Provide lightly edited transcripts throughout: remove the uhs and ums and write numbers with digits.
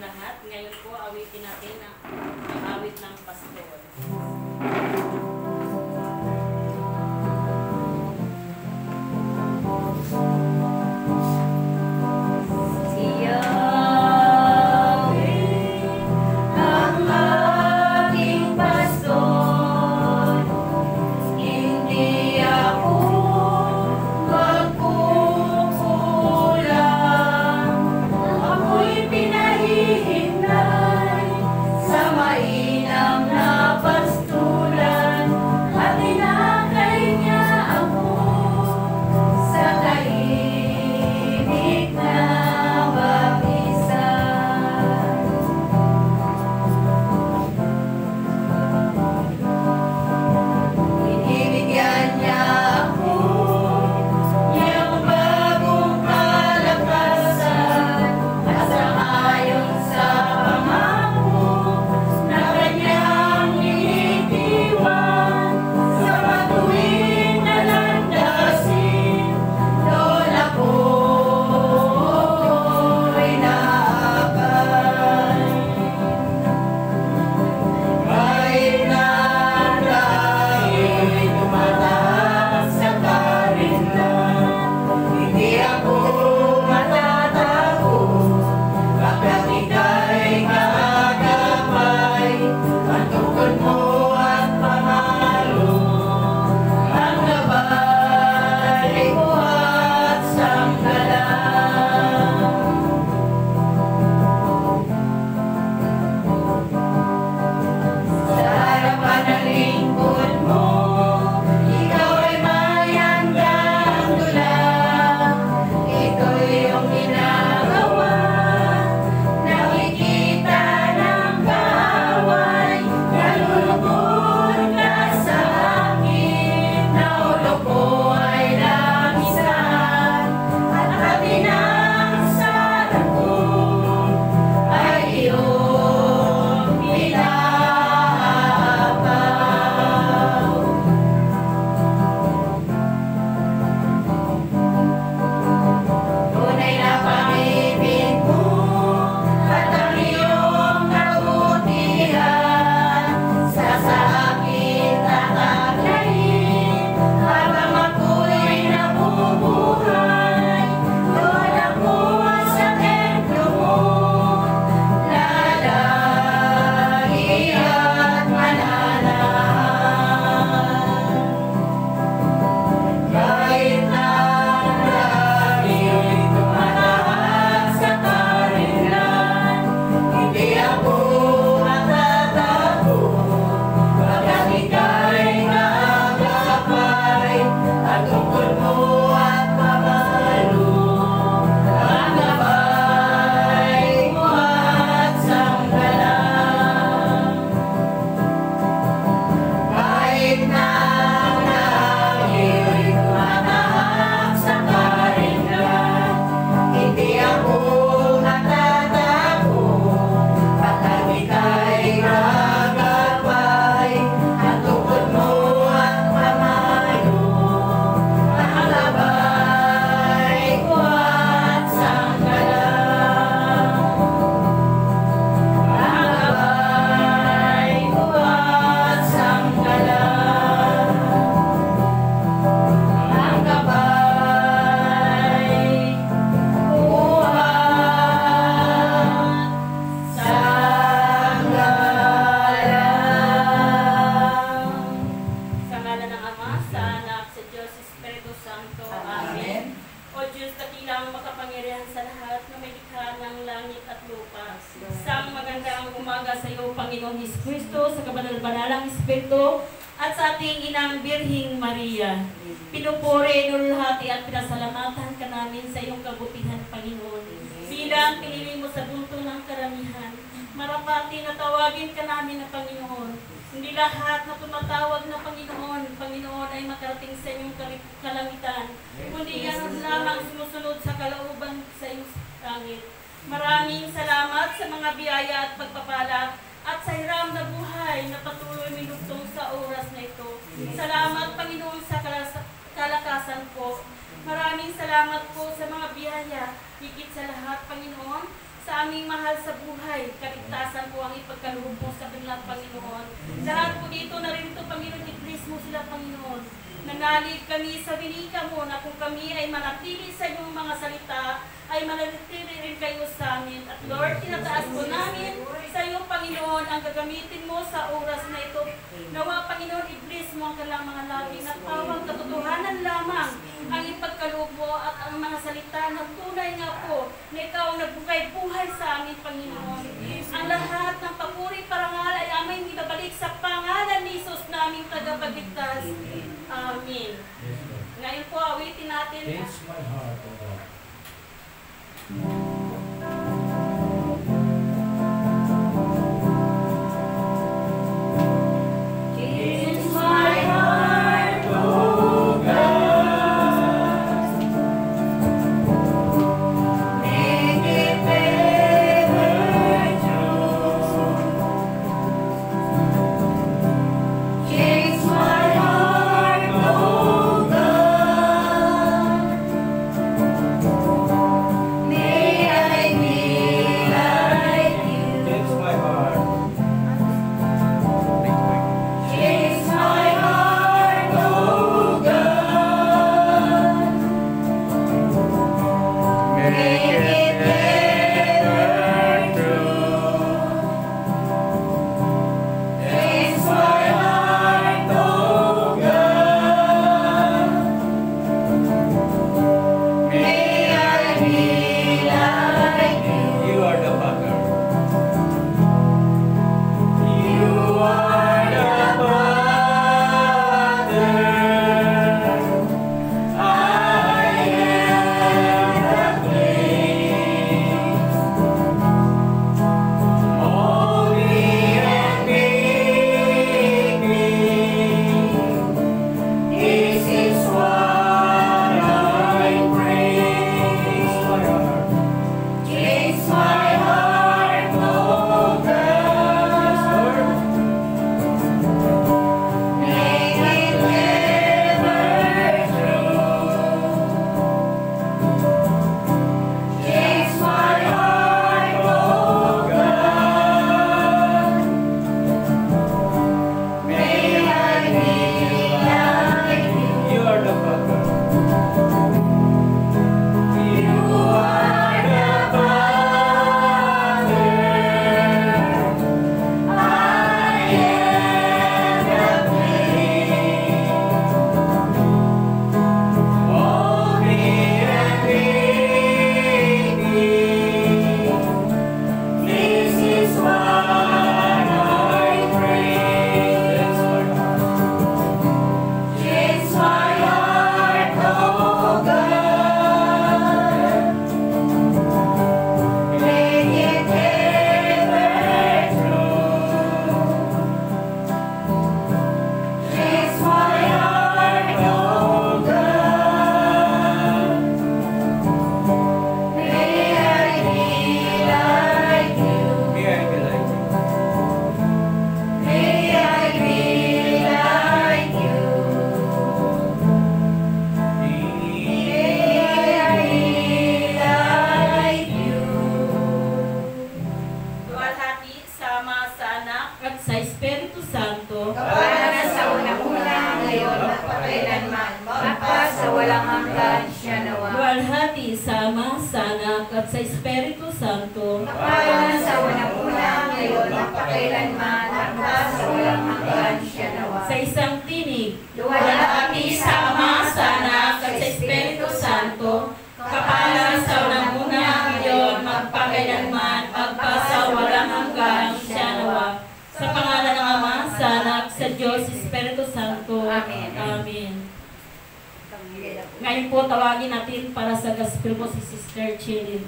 lahat. Ngayon po, awitin natin ang awit ng pastor. Panginoong Jesucristo, sa kabanal-banalang Espiritu, at sa ating Inang Birhing Maria. Pinupuri, inulhati at pinasalamatan ka namin sa iyong kabutihan, Panginoon. Bilang pinili mo sa bunto ng karamihan, marapati na tawagin ka namin na Panginoon. Hindi lahat na tumatawag na Panginoon ay makarating sa inyong kalangitan, kundi yan lamang sumusunod sa kalooban sa iyong langit. Maraming salamat sa mga biyaya at pagpapala at sa hiram na buhay na patuloy minugtong sa oras na ito. Salamat, Panginoon, sa kalakasan ko. Maraming salamat po sa mga biyaya, higit sa lahat, Panginoon, sa aming mahal sa buhay. Kaligtasan po ang ipagkaloob mo sa kanilang Panginoon. Lahat po dito narito, Panginoon, i-bless mo sila, Panginoon. Nanalig kami sa binika mo na kung kami ay manatili sa iyong mga salita, ay manatili rin kayo sa amin. At Lord, tinataas po namin sa iyo, Panginoon, ang gagamitin mo sa oras na ito. Nawa, Panginoon, i-bless mo ang kanilang mga labi na tawang katotohanan lamang ang ipagkaloob mo at ang mga salita na tunay nga po na ikaw ang nagbukay-buhay sa amin, Panginoon. Ang lahat ng papuri parangal ay aming ibabalik sa pangalan ni Jesus na aming tagapagligtas. Amen. Ngayon po, awitin natin. Change my heart, O God. Change my heart, O God. Make it ever true. Change my heart, O God. May I be like you. Change my heart. Change my heart, O God. Make it ever true. Change my heart, O God. May I be like you. You are the Father. You are the Father. I am the clay. Mold me and make me. This is what I pray. Change my heart. Change my heart, oh God. Make it ever true. Change my heart, oh God. May I be like you. You are the Father. You are the Father. I am the clay. Mold me and make me. This is what I pray. Change my heart. Change my heart, oh God. Make it ever true. Change my heart, oh God. May I be like you. May I be like you. May I be like you. May I be like you. Luwalhati sama sa Anak at sa Espiritu Santo. Kapana sa unang-una, ngayon at pakailanman, magpa sa walang hanggan siya nawa. Luwalhati sama sa Anak at sa Espiritu Santo. Kapana sa unang-una, ngayon at pakailanman, magpa sa walang hanggan siya nawa. Sa isang tinig. Luwalhati sama sa Anak at sa Espiritu Santo. Kapala sa unang-una, ngayon, magpakailanman, magpasa walang hanggan siya nawa. Sa pangalan ng Ama, sa Anak, sa Diyos, Espiritu Santo. Amen. Amen. Ngayon po, tawagin natin para sa gospel po si Sister Chilin.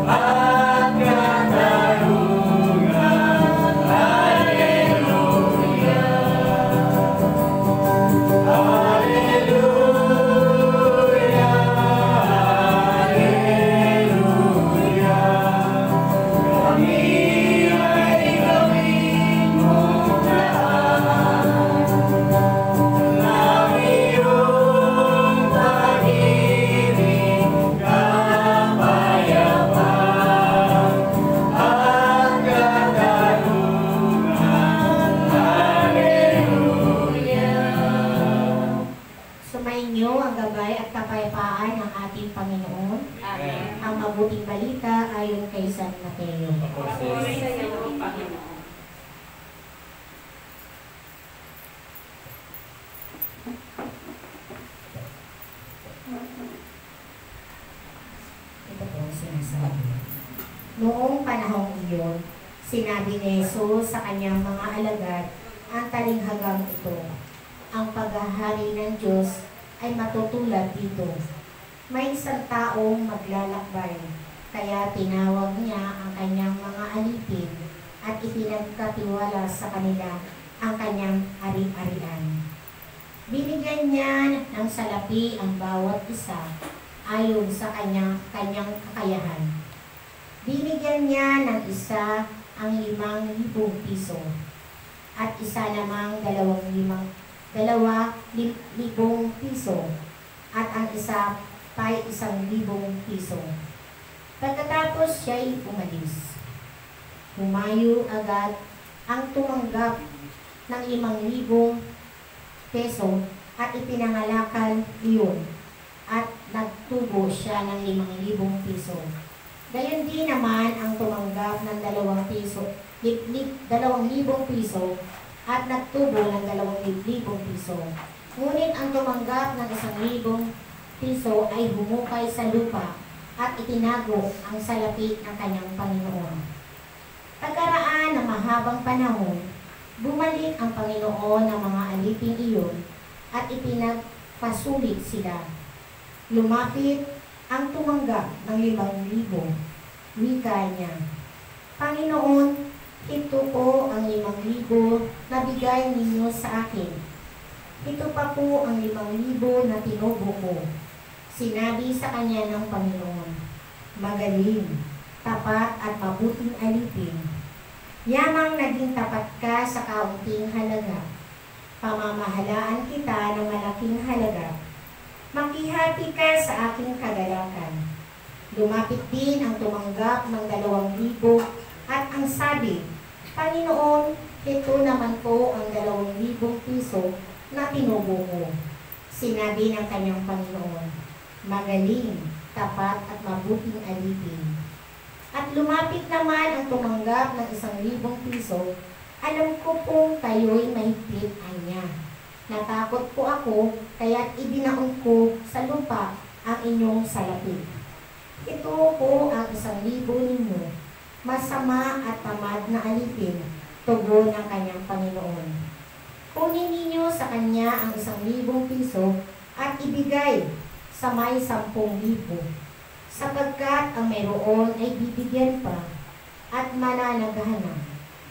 At katarugan Sumainyo ang gabay at kapayapaan ng ating Panginoon. Amen. Ang mabuting balita ayon kay San Mateo. Papuri sa iyo, Panginoon. Ito po ang sinasabi. Noong panahong iyon, sinabi ni Jesus sa kanyang mga alagad ang talinghagang ito. Ang paghahari ng Diyos ay matutulad dito. May isang taong maglalakbay, kaya tinawag niya ang kanyang mga alipin at ipinagkatiwala sa kanila ang kanyang ari-arian. Binigyan niya ng salapi ang bawat isa ayon sa kanyang kakayahan. Binigyan niya ng isa ang 5,000 piso at isa namang 2,000 piso at ang isa pa'y 1,000 piso. Pagkatapos siya'y umalis. Humayo agad ang tumanggap ng 5,000 peso at ipinangalakan iyon at nagtubo siya ng 5,000 piso. Gayon din naman ang tumanggap ng 2,000 piso at nagtubo ng 2,000 piso. Ngunit ang tumanggap ng 1,000 piso ay humukay sa lupa at itinago ang salapi ng kanyang Panginoon. Pagkaraan ng mahabang panahon, bumalik ang Panginoon ng mga alipin iyon at ipinagpasulit sila. Lumapit ang tumanggap ng 5,000. Wika niya, Panginoon, ito po ang 5,000 na bigay ninyo sa akin. Ito pa po ang 5,000 na tinubo ko. Sinabi sa kanya ng Panginoon, magaling, tapat at mabuting alipin. Yamang naging tapat ka sa kaunting halaga. Pamamahalaan kita ng malaking halaga. Makihati ka sa aking kagalakan. Lumapit din ang tumanggap ng 2,000 at ang sabi, Panginoon, ito naman po ang 2,000 piso na tinubo ko. Sinabi ng kanyang Panginoon, magaling, tapat at mabuting alipin. At lumapit naman ang tumanggap ng 1,000 piso. Alam ko pong kayo'y mahigpit niya. Natakot po ako, kaya't ibinaon ko sa lupa ang inyong salapi. Ito po ang 1,000 ninyo, masama at tamad na alipin, tugon ng kanyang Panginoon. Kunin ninyo sa kanya ang 1,000 piso at ibigay sa may 10,000, sapagkat ang mayroon ay bibigyan pa at mananaghahanap.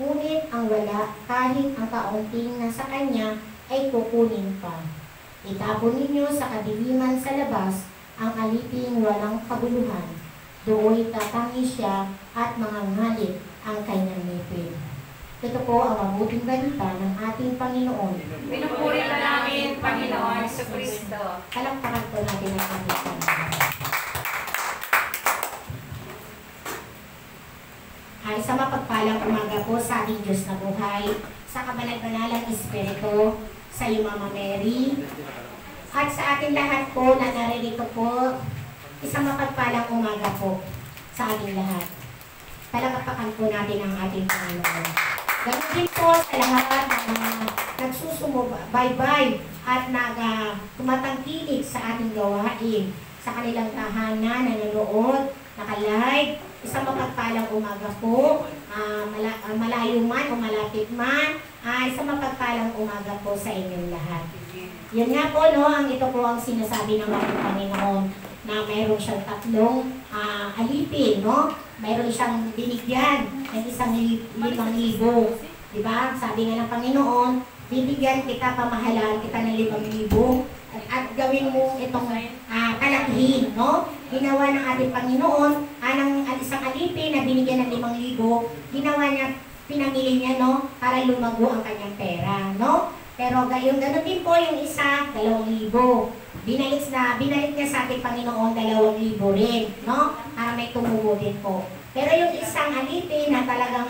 Ngunit ang wala, kahit ang kaunting nasa kanya, ay kukunin pa. Itapon ninyo sa kadiliman sa labas ang aliping walang kabuluhan. Doon tatangi siya at mangangalit ang kanyang ngipin. Ito po ang mabuting balita ng ating Panginoon. Pinupuri ka namin, Panginoon Jesucristo. Palakpakan po natin ang ating Panginoon. Ay sa mapagpalang umaga po sa ating Diyos na buhay, sa kabanal-banalang Espiritu, sa iyo Mama Mary, at sa ating lahat po na naririto po, isang mapagpalang umaga po sa ating lahat. Palakpakan po natin ang ating Panginoon. Ganun din po sa lahat ng mga nagsusubaybay at tumatangkilik sa ating gawain, sa kanilang tahanan, nanonood, naka-live. Isang mapagpalang umaga po, malayo man o malapit man, isang mapagpalang umaga po sa inyong lahat. Yun nga po, no, ito po ang sinasabi ng ating Panginoon na mayroon siyang 3 alipin, no? Mayroon siyang binigyan ng 1,500. Diba? Sabi nga ng Panginoon, bibigyan kita, pamahalaan kita ng 5,000 at gawin mo itong kalakihin, no? Ginawa ng ating Panginoon, ng isang alipin na binigyan ng 5,000, ginawa niya, pinamili niya, no? Para lumago ang kanyang pera, no? Pero gayon, gano'n din po yung isa, 2,000. Binalik niya sa ating Panginoon 2,000 rin, no? Para may tumubo din po. Pero yung isang alipin na talagang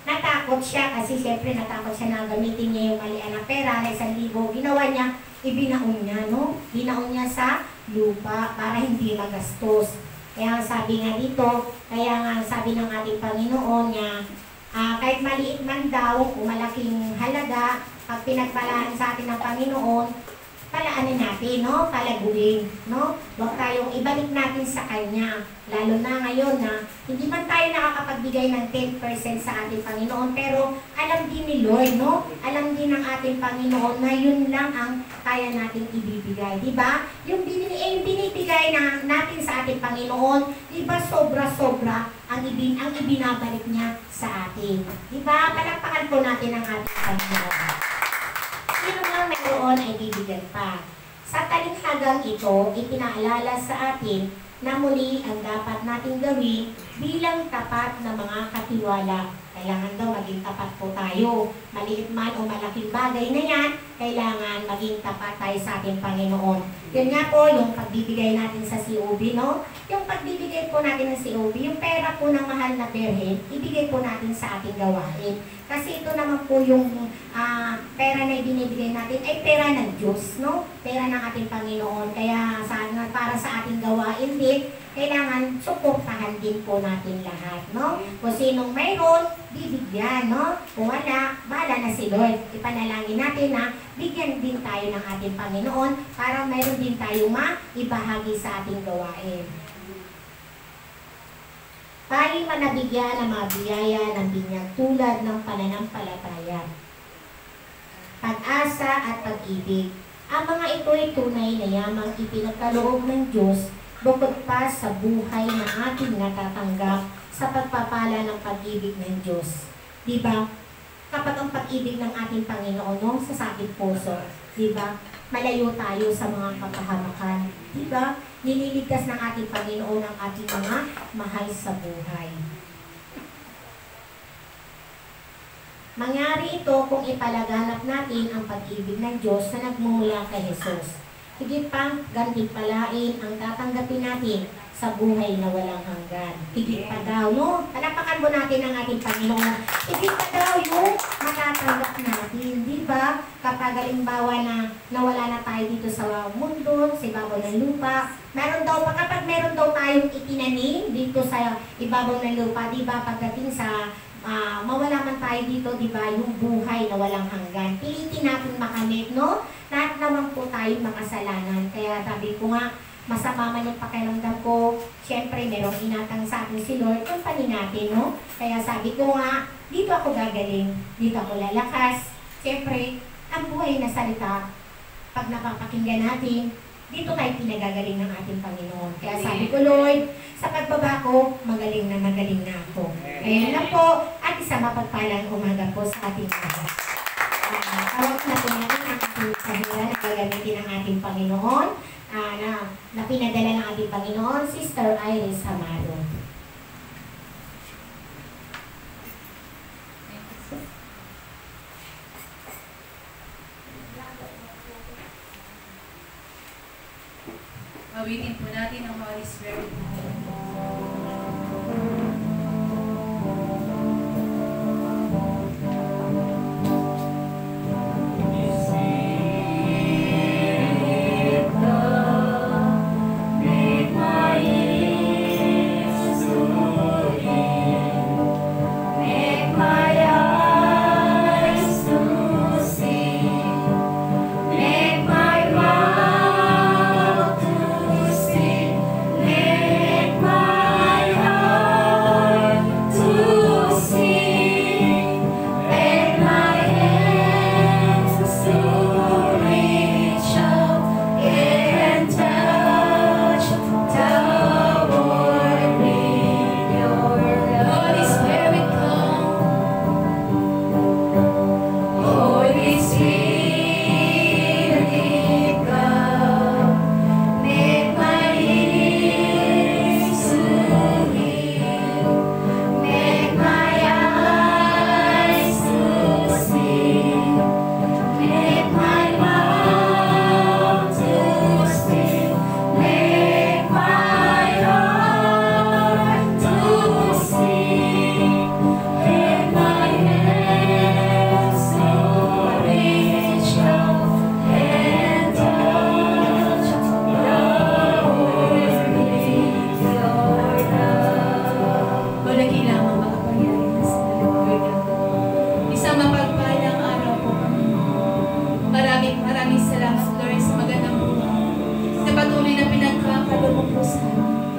natakot siya kasi siyempre natakot siya na gamitin niya yung malian na pera na 1,000. Ginawa niya, ibinaon niya, no? Binaon niya sa lupa para hindi magastos. Kaya sabi nga dito, kaya nga sabi ng ating Panginoon niya, kahit maliit man daw o malaking halaga, pag pinagpalaan sa atin ng Panginoon, palaanin natin, no? Palaguin, no? Huwag tayong ibalik natin sa Kanya. Lalo na ngayon na hindi man tayo nakakapagbigay ng 10% sa ating Panginoon, pero alam din ni Lord, no? Alam din ng ating Panginoon na yun lang ang kaya nating ibibigay. Diba? Yung binibigay natin sa ating Panginoon, diba sobra-sobra ang ibinabalik niya sa atin. Diba? Palakpakan po natin ang ating Panginoon. Sino lang mayroon ay bibigyan pa. Sa talinghagang ito, ipinaalala sa atin na muli ang dapat nating gawin bilang tapat na mga katiwala. Kailangan daw maging tapat po tayo. Maliit man o malaking bagay na yan, kailangan maging tapat tayo sa ating Panginoon. Yun nga po, yung pagbibigay natin sa COB, no? Yung pagbibigay po natin ng COB, yung pera po ng mahal na Birhen, ibigay po natin sa ating gawain. Kasi ito naman po yung pera na ibinibigay natin ay pera ng Diyos, no? Pera ng ating Panginoon. Kaya para sa ating gawain din, kailangan suportahan din po natin lahat, no? Kung sinong mayroon, bibigyan, no? Kung wala, bahala na si Lord. Ipanalangin natin na bigyan din tayo ng ating Panginoon para mayroon din tayo maibahagi sa ating gawain. Tayo manabigyan ng mga biyaya ng binyag tulad ng pananampalataya, pag-asa at pag-ibig. Ang mga ito ay tunay na yamang ipinagkaloob ng Diyos bukod pa sa buhay na ating natatanggap sa pagpapala ng pag-ibig ng Diyos. Diba? Kapag ang pag-ibig ng ating Panginoon no, sa ating puso, diba? Malayo tayo sa mga kapahamakan. Diba? Nililigtas ng ating Panginoon ang ating mga mahal sa buhay. Mangyari ito kung ipalaganap natin ang pag-ibig ng Diyos na nagmumula kay Jesus. Higit pang gantimpalain ang tatanggapin natin sa buhay na walang hanggan. Higit pa daw, no? Palapakan mo natin ang ating Panginoon. Higit pa daw yung matatanggap natin. Di ba? Kapag halimbawa na nawala na tayo dito sa mundo, sa ibabaw ng lupa, kapag meron daw tayong itinanim dito sa ibabaw ng lupa, di ba? Pagdating sa mawala man tayo dito, di ba? Yung buhay na walang hanggan. Pilitin natin makamit, no? Lahat naman po tayo makasalanan. Kaya sabi ko nga, masama man yung pakiramdam ko. Siyempre, merong inatang sa atin si Lord. Kumpanin natin, no? Kaya sabi ko nga, dito ako gagaling. Dito ako lalakas. Siyempre, ang buhay na salita, pag napapakinggan natin, dito tayo pinagagaling ng ating Panginoon. Kaya sabi ko, Lord, sa pagbaba ko, magaling na ako. Ayan na po. At isang mapagpalang umaga po sa ating lahat. Tawag natin ang ating sahiran na gagamitin ng ating Panginoon. Na pinadala ng ating Panginoon, Sister Iris Amaro. Awitin po natin ang Holy Spirit. Let my po sa amin.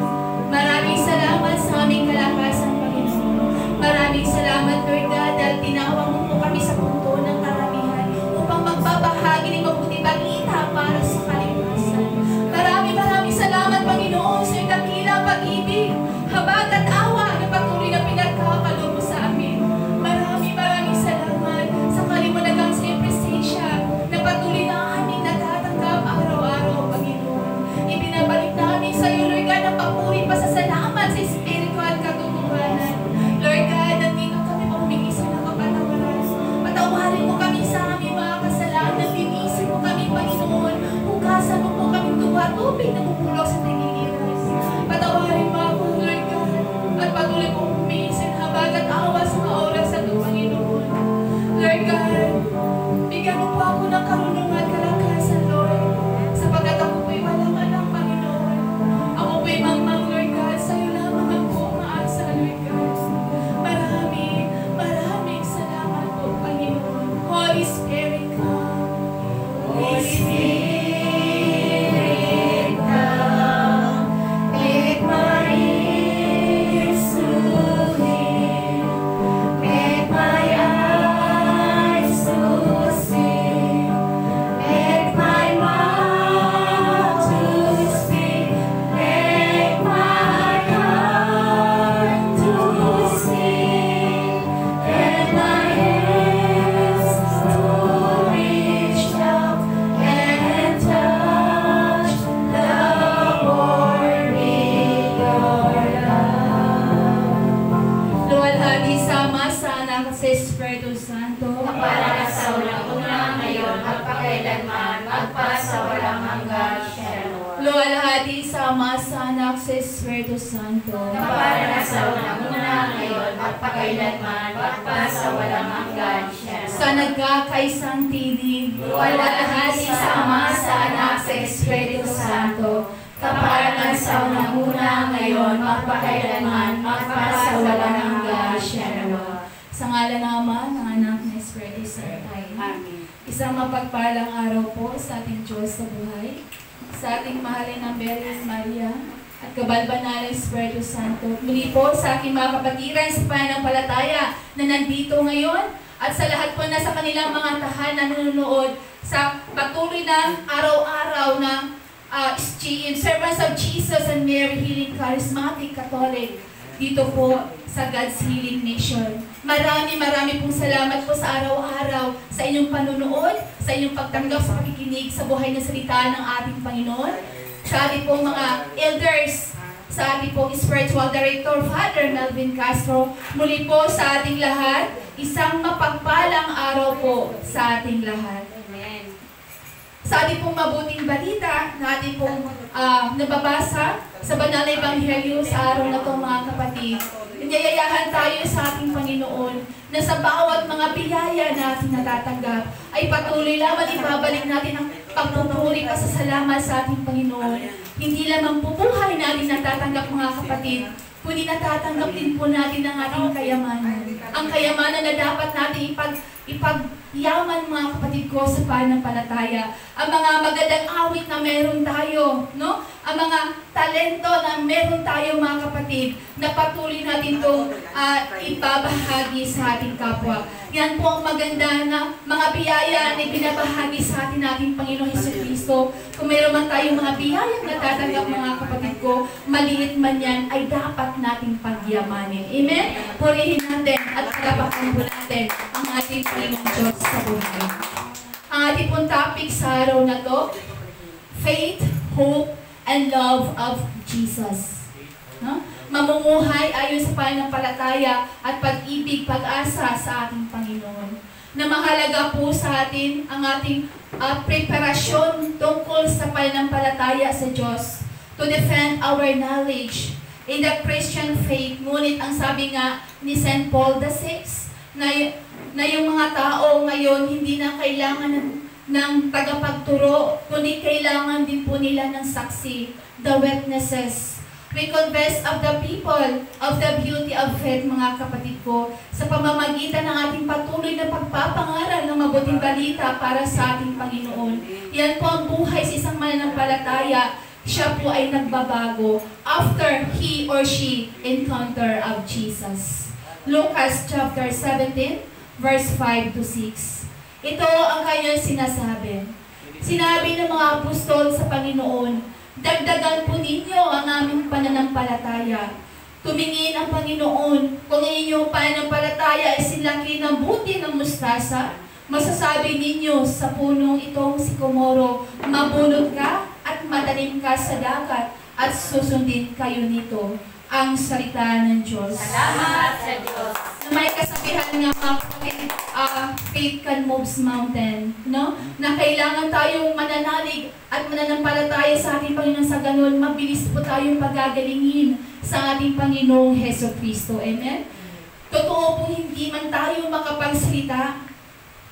Maraming salamat sa aming kalakasan, Panginoon. Maraming salamat, Lord God, dahil tinawag mo po kami sa punto ng karamihan upang magbabahagi ng mabuti balita para sa kaligtasan. Maraming salamat, Panginoon, sa iyong dakilang pag-ibig, habag at awa na patuloy na pinagkakalo mo sa amin. Maraming salamat sa kaliwanagang sa iyong presensya na patuloy na aming natatanggap araw-araw, Panginoon. Ibinabalik namin sa iyo, Lord God, ang papuri pasasalamat sa spiritual katotohanan. Lord God, nandito kami humingi sa ng kapatawaran. Patawarin mo kami sa aming mga kasalanan. Linisin mo kami, Panginoon. Hugasan mo po kami tuwa-tubig na bubulok sa nagigiras. Patawarin mo ako, Lord God, at patuloy po humingi sa habag at awa sa mga oras sa ito, Panginoon. Lord God, bigyan mo po ako ng karunungan at kalakasan, Lord, sapagkat ako po'y walang alam, Panginoon. Ako po'y mangmang, Lord God, sa iyo lamang ako umaasa, Lord God. Maraming salamat po, Panginoon. Holy Spirit, come. Holy Spirit, come, make my ears to hear, make my eyes to see, make my mouth to speak, make my heart to sing, and my hands to reach out and touch the Lord with your love. Luwalhati sama sa anak sa Espiritu Santo. Para sa unang-una ngayon, magpakailanman, magpasawalang hanggan. Shalom. Luwalhati sama sa anak sa Espiritu Santo. Para sa unang-una ngayon, magpakailanman, magpasawalang hanggan. Shalom. Sa nagkakaisang tinig, Luwalhati sama sa anak sa Espiritu Santo. Kaparanan sa unang-una ngayon, magpakailanman, magpasawalang hanggan. Shalom. sa ngalan ng Ama, ng Anak, ng Espiritu Santo. Amen. Isang mapagpalang araw po sa ating Diyos sa buhay, sa ating mahalin ng Birhen Maria, at kabalbanalang Espiritu Santo. Muli po sa aking mga kapatiran sa pananampalataya na nandito ngayon, at sa lahat po na sa kanilang mga tahanan na nanonood sa patuloy na araw-araw ng SGM, Servants of Jesus and Mary Healing Charismatic Catholic, dito po sa God's Healing Mission. Marami pong salamat po sa araw-araw sa inyong panunood, sa inyong pagtanggap sa pakikinig sa buhay na salita ng ating Panginoon, sa ating pong mga elders, sa ating pong spiritual director, Father Melvin Castro. Muli po sa ating lahat, isang mapagpalang araw po sa ating lahat. Amen. Sa ating pong mabuting balita na ating pong nababasa sa Banal na Ebanghelyo sa araw na ito, mga kapatid, nanyayayahan tayo sa ating Panginoon na sa bawat mga biyaya na ating natatanggap ay patuloy lamang ibabalik natin ang pagpupuri pasasalamat sa ating Panginoon. Hindi lamang bubuhay na ating natatanggap, mga kapatid, kundi natatanggap din po natin ang ating kayamanan. Ang kayamanan na dapat natin ipagyaman, mga kapatid ko, sa pananampalataya. Ang mga magandang awit na meron tayo, no? Ang mga talento na meron tayo, mga kapatid, na patuloy natin itong ibabahagi sa ating kapwa. Yan po ang maganda na mga biyaya na binabahagi sa atin nating Panginoon Jesucristo. Kung meron man tayong mga biyayang natatanggap, mga kapatid ko, maliit man yan, ay dapat nating pagyamanin. Amen? Purihin natin at pagapakan po natin ang ating Panginoong Diyos sa buhay. Ang ating pong topic sa araw na to, faith, hope, and love of Jesus. No? Mamumuhay ayon sa pananampalataya at pag-ibig, pag-asa sa ating Panginoon. Na mahalaga po sa atin ang ating preparasyon tungkol sa pananampalataya sa Diyos to defend our knowledge in the Christian faith. Ngunit ang sabi nga ni St. Paul VI, na yung mga tao ngayon hindi na kailangan ng tagapagturo, kundi kailangan din po nila ng saksi, the witnesses. We confess of the people of the beauty of faith, mga kapatid ko, sa pamamagitan ng ating patuloy na pagpapangaral ng mabuting balita para sa ating Panginoon. Yan po ang buhay sa isang mananampalataya. siya po ay nagbabago after he or she encounter of Jesus. Lucas chapter 17, verse 5 to 6. Ito ang kanyang sinasabi. Sinabi ng mga apostol sa Panginoon, dagdagan po ninyo ang aming pananampalataya. Tumingin ang Panginoon kung inyong pananampalataya ay silaki ng buti ng mustasa. Masasabi ninyo sa punong itong sikomoro, mabulot ka at matanim ka sa dagat at susundin kayo nito. Ang salita ng Diyos. Salamat sa Diyos. May kasabihan nga mga faith can move mountain, no? Na kailangan tayong mananalig at mananampalataya sa ating Panginoon, sa ganun, mabilis po tayong pagagalingin sa ating Panginoong Heso Kristo. Amen? Totoo po hindi man tayo makapagsalita,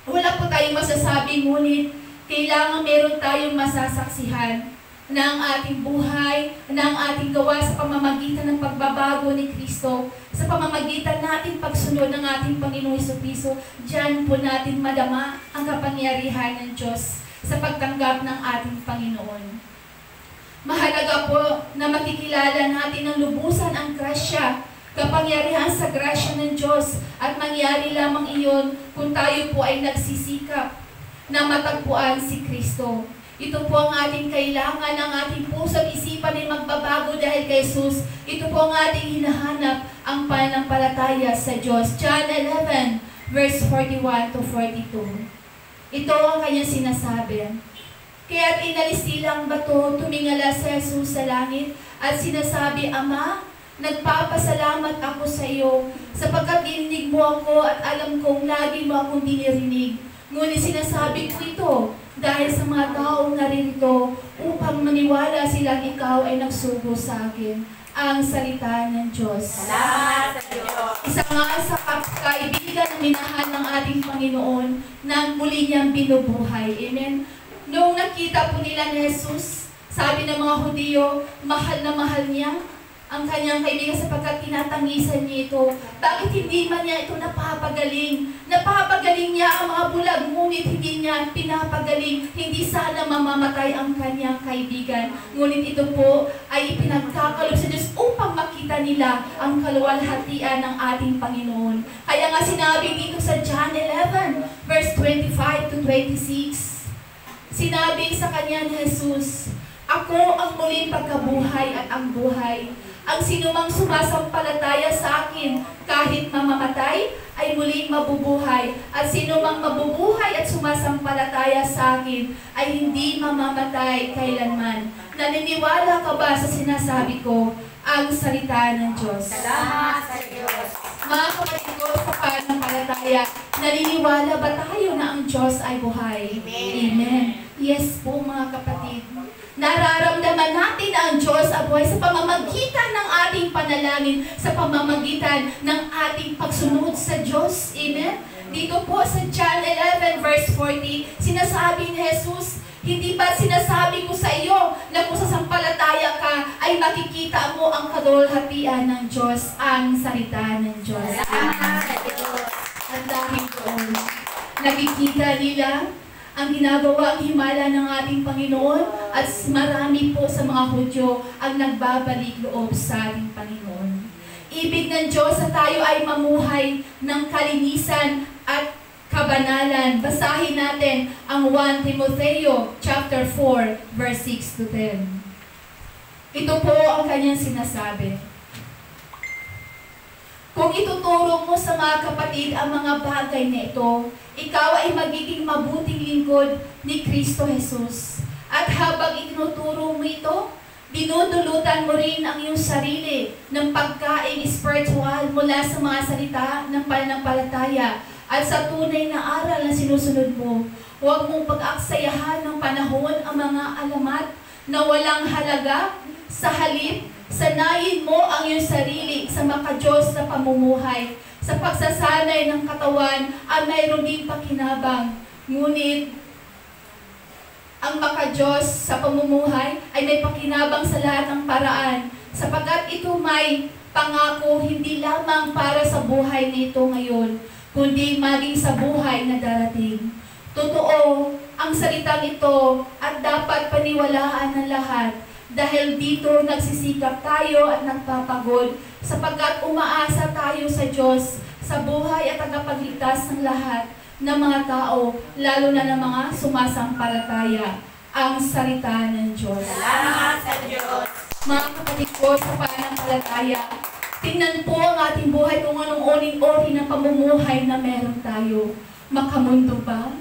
wala po tayong masasabi, ngunit kailangan meron tayong masasaksihan ng ating buhay, ng ating gawa sa pamamagitan ng pagbabago ni Kristo, sa pamamagitan natin pagsunod ng ating Panginoong Jesucristo. Diyan po natin madama ang kapangyarihan ng Diyos sa pagtanggap ng ating Panginoon. Mahalaga po na makikilala natin ng lubusan ang grasya, kapangyarihan sa grasya ng Diyos, at mangyari lamang iyon kung tayo po ay nagsisikap na matagpuan si Kristo. Ito po ang ating kailangan, ang ating puso at isipan ay magbabago dahil kay Jesus. Ito po ang ating hinahanap, ang pananampalataya sa Diyos. John 11, verse 41 to 42. Ito ang kanyang sinasabi. Kaya't inalis nilang bato, tumingala si Jesus sa langit at sinasabi, Ama, nagpapasalamat ako sa iyo sapagkat dininig mo ako at alam kong lagi mo akong dinirinig. Ngunit sinasabi ko ito dahil sa mga taong naririto upang maniwala silang ikaw ay nagsugo sa akin. Ang salita ng Diyos. Salamat sa Diyos. Isa nga sa kaibigan na minahal ng ating Panginoon na muli niyang binubuhay. Amen? Noong nakita po nila ni Jesus, sabi ng mga Hudyo, mahal na mahal niya ang kanyang kaibigan sapagkat tinatangisan niya ito. Bakit hindi man niya ito napapagaling? Napapagaling niya ang mga bulag, ngunit hindi niya pinapagaling. Hindi sana mamamatay ang kanyang kaibigan. Ngunit ito po ay ipinagkakalob sa Diyos upang makita nila ang kaluwalhatian ng ating Panginoon. Kaya nga sinabi dito sa John 11, verse 25 to 26, sinabi sa kanya ni Jesus, Ako ang muling pagkabuhay at ang buhay. Ang sinumang sumasampalataya sa akin, kahit mamamatay, ay muling mabubuhay. At sinumang mabubuhay at sumasampalataya sa akin, ay hindi mamamatay kailanman. Naniniwala ka ba sa sinasabi ko, ang salita ng Diyos? Salamat sa Diyos. Mga kapatid ko sa pananampalataya, naniniwala ba tayo na ang Diyos ay buhay? Amen. Yes po mga kapatid. Nararamdaman natin na ang Diyos ay buhay sa pamamagitan ng ating panalangin, sa pamamagitan ng ating pagsunod sa Diyos. Amen? Dito po sa John 11 verse 40, sinasabi ni Jesus, hindi ba sinasabi ko sa iyo na kung sasampalataya ka ay makikita mo ang kaluwalhatian ng Diyos, ang salita ng Diyos. Salamat sa Diyos. At dahil doon, nakikita nila ang ginagawa ang himala ng ating Panginoon at marami po sa mga Hudyo ang nagbabalik loob sa ating Panginoon. Ibig ng Diyos na tayo ay mamuhay ng kalinisan at kabanalan. Basahin natin ang 1 Timoteo chapter 4 verse 6 to 10. Ito po ang kanyang sinasabi. Kung ituturo mo sa mga kapatid ang mga bagay na ito, ikaw ay magiging mabuting lingkod ni Kristo Jesus. At habang itinuturo mo ito, dinudulutan mo rin ang iyong sarili ng pagkaing spiritual mula sa mga salita ng pananampalataya at sa tunay na aral na sinusunod mo. Huwag mong pag-aksayahan ng panahon ang mga alamat na walang halaga. Sa halip, sanayin mo ang iyong sarili sa makadiyos na pamumuhay. Sa pagsasanay ng katawan ay mayroon din pakinabang. Ngunit, ang makadiyos sa pamumuhay ay may pakinabang sa lahat ng paraan, sapagkat ito may pangako hindi lamang para sa buhay nito ngayon, kundi maging sa buhay na darating. Totoo ang salitang ito at dapat paniwalaan ng lahat dahil dito nagsisikap tayo at nagpapagod sapagkat umaasa tayo sa Diyos sa buhay at tagapagligtas ng lahat ng mga tao, lalo na ng mga sumasampalataya. Ang salita ng Diyos. Salamat sa Diyos. Mga kapatid ko sa pananampalataya, tingnan po ang ating buhay kung anong uri-uri ng pamumuhay na meron tayo. Makamundo ba?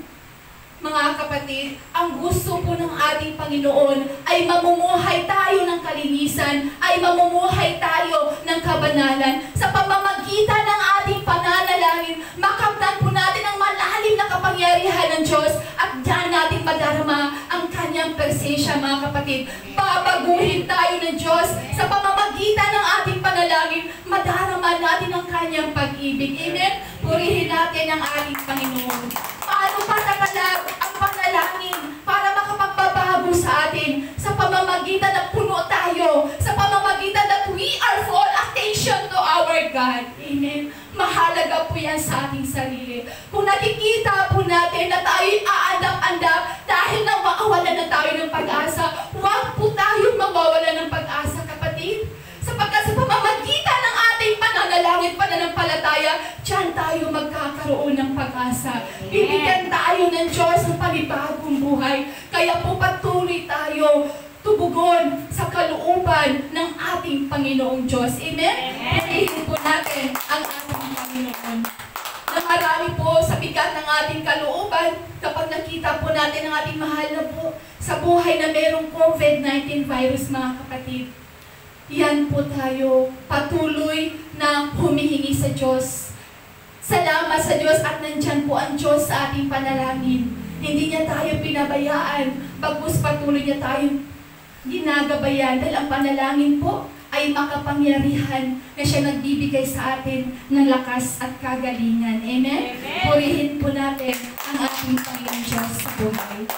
Mga kapatid, ang gusto po ng ating Panginoon ay mamumuhay tayo ng kalinisan, ay mamumuhay tayo ng kabanalan. Sa pamamagitan ng ating pananalangin, makamtan po natin ang malalim na kapangyarihan ng Diyos at diyan natin madarama ang kanyang presensya, mga kapatid. Babaguhin tayo ng Diyos sa pamamagitan ng ating panalangin, madarama natin ang kanyang pag-ibig. Amen? Purihin natin ang ating Panginoon. Paano patakalag ang panalangin para makapagbabago sa atin sa pamamagitan na puno tayo, sa pamamagitan that we are full attention to our God. Amen. Mahalaga po yan sa ating sarili. Kung nakikita po natin na tayo'y aandap-andap dahil na makawalan na tayo ng pag-asa, huwag po tayong mawawalan ng pag-asa, kapatid. Sapagkat sa pamamagitan ng ating pananalangin, pananampalataya, diyan tayo magkakaroon ng pag-asa. Bibigyan tayo ng Diyos ng panibagong buhay. Kaya po patuloy tayo tubugon sa kalooban ng ating Panginoong Diyos. Amen? Purihin po natin ang ating Panginoon. Na marami po sa bigat ng ating kalooban kapag nakita po natin ang ating mahal na po sa buhay na merong COVID-19 virus, mga kapatid. Yan po tayo patuloy na humihingi sa Diyos. Salamat sa Diyos at nandyan po ang Diyos sa ating panalangin. Hindi niya tayo pinabayaan, bagkus patuloy niya tayo ginagabayan dahil ang panalangin po ay makapangyarihan na siya nagbibigay sa atin ng lakas at kagalingan. Amen? Purihin po natin ang ating Panginoon Diyos sa buhay.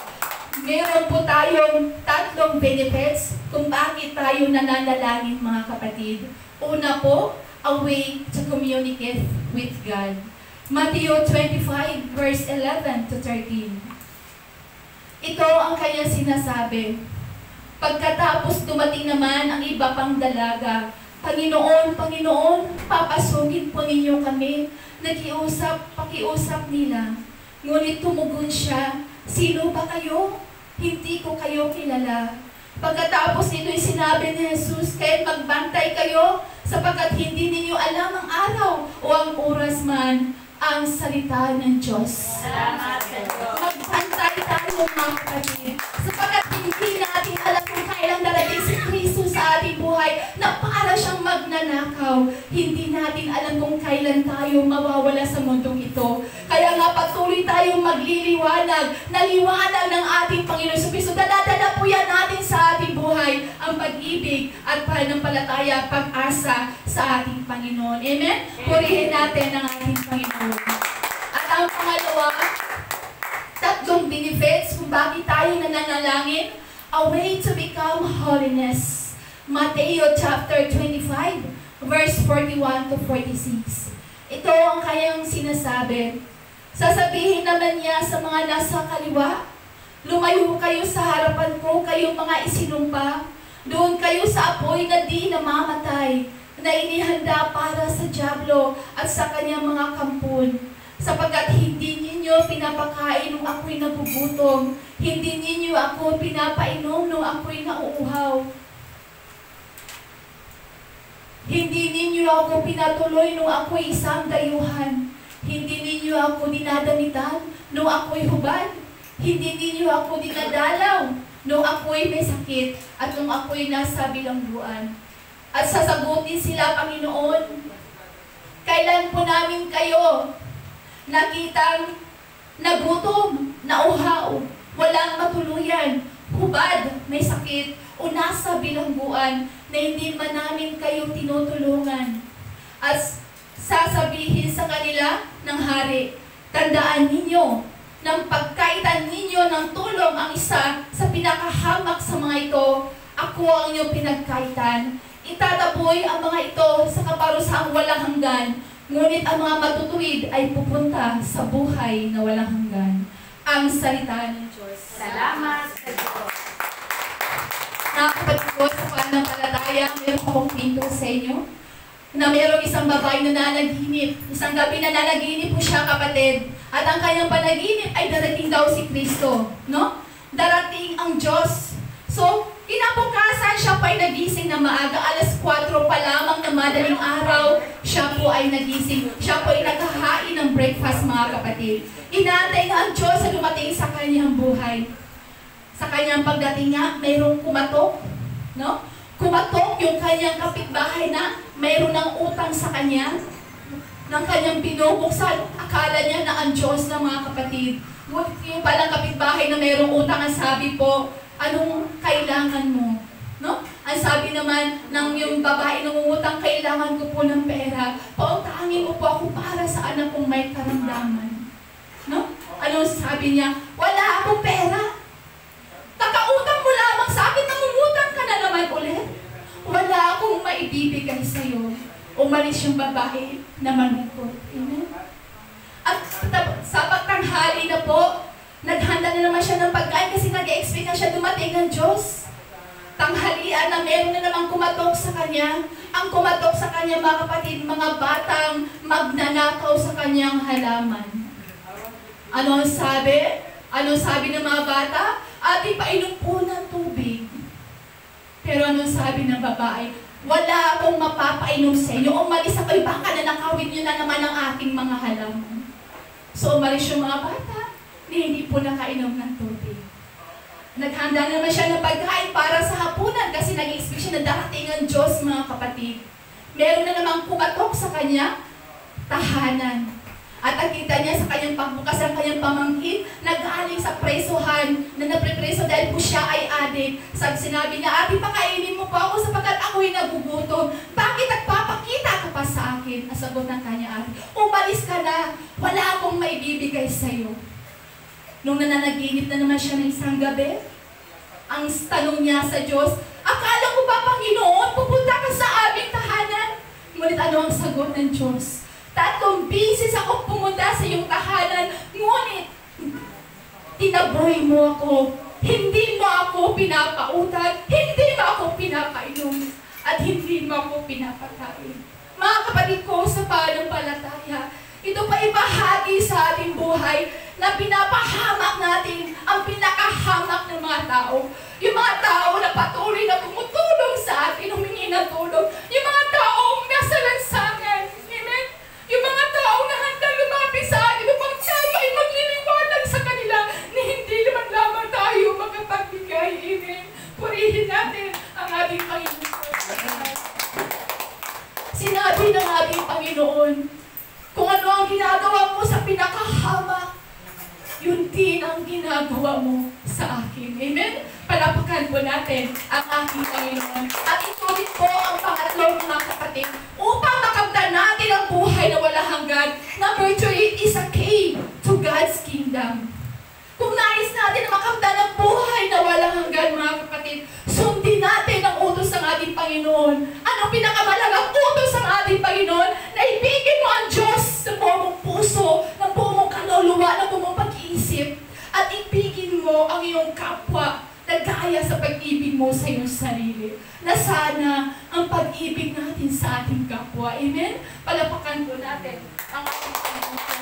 Meron po tayong tatlong benefits kung bakit tayo nananalangin, mga kapatid. Una po, a way to communicate with God. Matthew 25 verse 11 to 13. Ito ang kanyang sinasabi. Pagkatapos dumating naman ang iba pang dalaga, Panginoon, Panginoon, papasugin po ninyo kami. Pakiusap nila. Ngunit tumugon siya, sino ba kayo? Hindi ko kayo kilala. Pagkatapos nito'y sinabi ni Jesus, kaya't magbantay kayo sapagkat hindi ninyo alam ang araw o ang oras man ang salita ng Diyos. Salamat sa Diyos. Magbantay tayo, mga kapatid, sapagkat hindi natin alam kung kailan darating si Kristo sa ating buhay na para siyang magnanakaw. Hindi natin alam kung kailan tayo mawawala sa mundong ito. Kaya nga patuloy tayong magliliwanag na liwanag ng ating Panginoon sa Kristo. Daladala po yan natin sa ating buhay ang pag-ibig at pananampalataya, pag-asa sa ating Panginoon. Amen? Purihin natin ang ating Panginoon. At ang pangalawa, tatlong benefits kung bakit tayo nananalangin, a way to become holiness. Matthew chapter 25, verse 41 to 46. Ito ang kanyang sinasabi. Sasabihin naman niya sa mga nasa kaliwa, lumayo kayo sa harapan ko, kayong mga isinumpa. Doon kayo sa apoy na di namamatay, na inihanda para sa dyablo at sa kanyang mga kampon. Sapagkat hindi ninyo pinapakain nung ako'y nagugutom, hindi ninyo ako pinapainom nung ako'y nauuhaw. Hindi ninyo ako pinatuloy nung ako'y isang dayuhan. Hindi ninyo ako dinadamitan nung ako'y hubad. Hindi ninyo ako dinadalaw nung ako'y may sakit at nung ako'y nasa bilangguan. At sasagutin sila, Panginoon, kailan po namin kayo nakitang nagutom, nauhaw, walang matuluyan, hubad, may sakit, o nasa bilangguan na hindi man namin kayo tinutulungan. At sasabihin sa kanila ng hari, tandaan ninyo, nang pagkaitan ninyo ng tulong ang isa sa pinakahamak sa mga ito, ako ang inyong pinagkaitan. Itataboy ang mga ito sa kaparusahang walang hanggan, ngunit ang mga matutuwid ay pupunta sa buhay na walang hanggan. ang salita ng Diyos. Salamat sa Diyos. Nakakapatid ko sa pananampalataya, meron akong pinto sa inyo na mayroong isang babae na nanaginip. Isang gabi na nanaginip po siya, kapatid. At ang kanyang panaginip ay darating daw si Kristo. No? Darating ang Diyos. So, kinabukasan siya pa ay nagising na maaga. Alas 4 pa lamang na madaling araw, siya po ay nagising. Siya po ay naghahain ng breakfast, mga kapatid. Inaantay nga ang Diyos na dumating sa kanyang buhay. Sa kanyang pagdating nga, mayroong kumatok. No? Kumatok yung kanyang kapitbahay na mayroon ng utang sa kanya. Nang kanyang binubuksan, akala niya na ang Diyos na, mga kapatid. Ngunit yung palang kapitbahay na mayroong utang, ang sabi po, anong kailangan mo? No? Ang sabi naman ng yung babae na umutang, kailangan ko po ng pera. Pautangin mo po ako para sa anak kong may karamdaman. No? Anong sabi niya? Wala akong pera. Kakautang mo lamang sa akin, namumutang ka na naman ulit. Wala akong maibibigay sa'yo. Umalis yung babae na malungkot. Amen? At sa pagtanghali na po, naghanda na naman siya ng pagkain kasi nag-expect na siya dumating ng Diyos. Tanghalian na meron na namang kumatok sa kanya. Ang kumatok sa kanya, mga kapatid, mga batang magnanakaw sa kanyang halaman. Ano ang sabi? Ano ang sabi ng mga bata? Ate, painom po ng tubig. Pero anong sabi ng babae? Wala akong mapapainom sa inyo. Umalis ako, baka nanakawin nyo na naman ang aking mga halaman. So umalis yung mga bata, hindi po nakainom ng tubig. Naghanda naman siya ng pagkain para sa hapunan kasi nag-expect siya na darating ang Diyos, mga kapatid. Meron na namang kumatok sa kanya, tahanan. At nakita niya sa kanyang pagbukas ang kanyang pamangkin, nag-aling sa presohan, na naprepreso dahil po siya ay adik. Sinabi niya, ate, pakainin mo po ako sapagkat ako'y nagugutom. Bakit nagpapakita ka pa sa akin? Ang sagot ng kanya ate, umalis ka na, wala akong maibibigay sa'yo. Nung nananaginip na naman siya ng isang gabi, ang tanong niya sa Diyos, akala ko ba, Panginoon, pupunta ka sa aming tahanan? Ngunit ano ang sagot ng Diyos? 3 beses ako pumunta sa iyong tahanan, ngunit tinaboy mo ako. Hindi mo ako pinapautan, hindi mo ako pinapainom, at hindi mo ako pinapakain. Mga kapatid ko sa pananampalataya, ito pa ibahagi sa ating buhay na pinapahamak natin ang pinakahamak ng mga tao. Yung mga tao na patuloy na tumutulong sa atin, humingi ng tulong. Yung mga taong nasa lansangan. Amen? Yung mga tao na handang lumapit sa atin upang tayo ay magliliwanag sa kanila na hindi naman lamang tayo makapagbigay. Amen? Purihin natin ang ating Panginoon. Sinabi ng ating Panginoon, kung ano ang ginagawa mo sa pinakahamak, yun din ang ginagawa mo sa akin. Amen? Palapakan po natin ang aking Panginoon. At ito din po ang pangatlo, mga kapatid, upang makamtan natin ang buhay na wala hanggan. Number 3, it is a key to God's kingdom. Kung nais natin na makamtan ang buhay na walang hanggan, mga kapatid, sundin natin ang utos ng ating Panginoon. Anong pinakamalagang utos ng ating Panginoon? Na ibigin mo ang Diyos sa buong mong puso, ng buong mong kaluluwa, ng buong mong pag-iisip, at ibigin mo ang iyong kapwa na gaya sa pag-ibig mo sa iyong sarili. Na sana ang pag-ibig natin sa ating kapwa. Amen? Palapakan po natin ang ating Panginoon.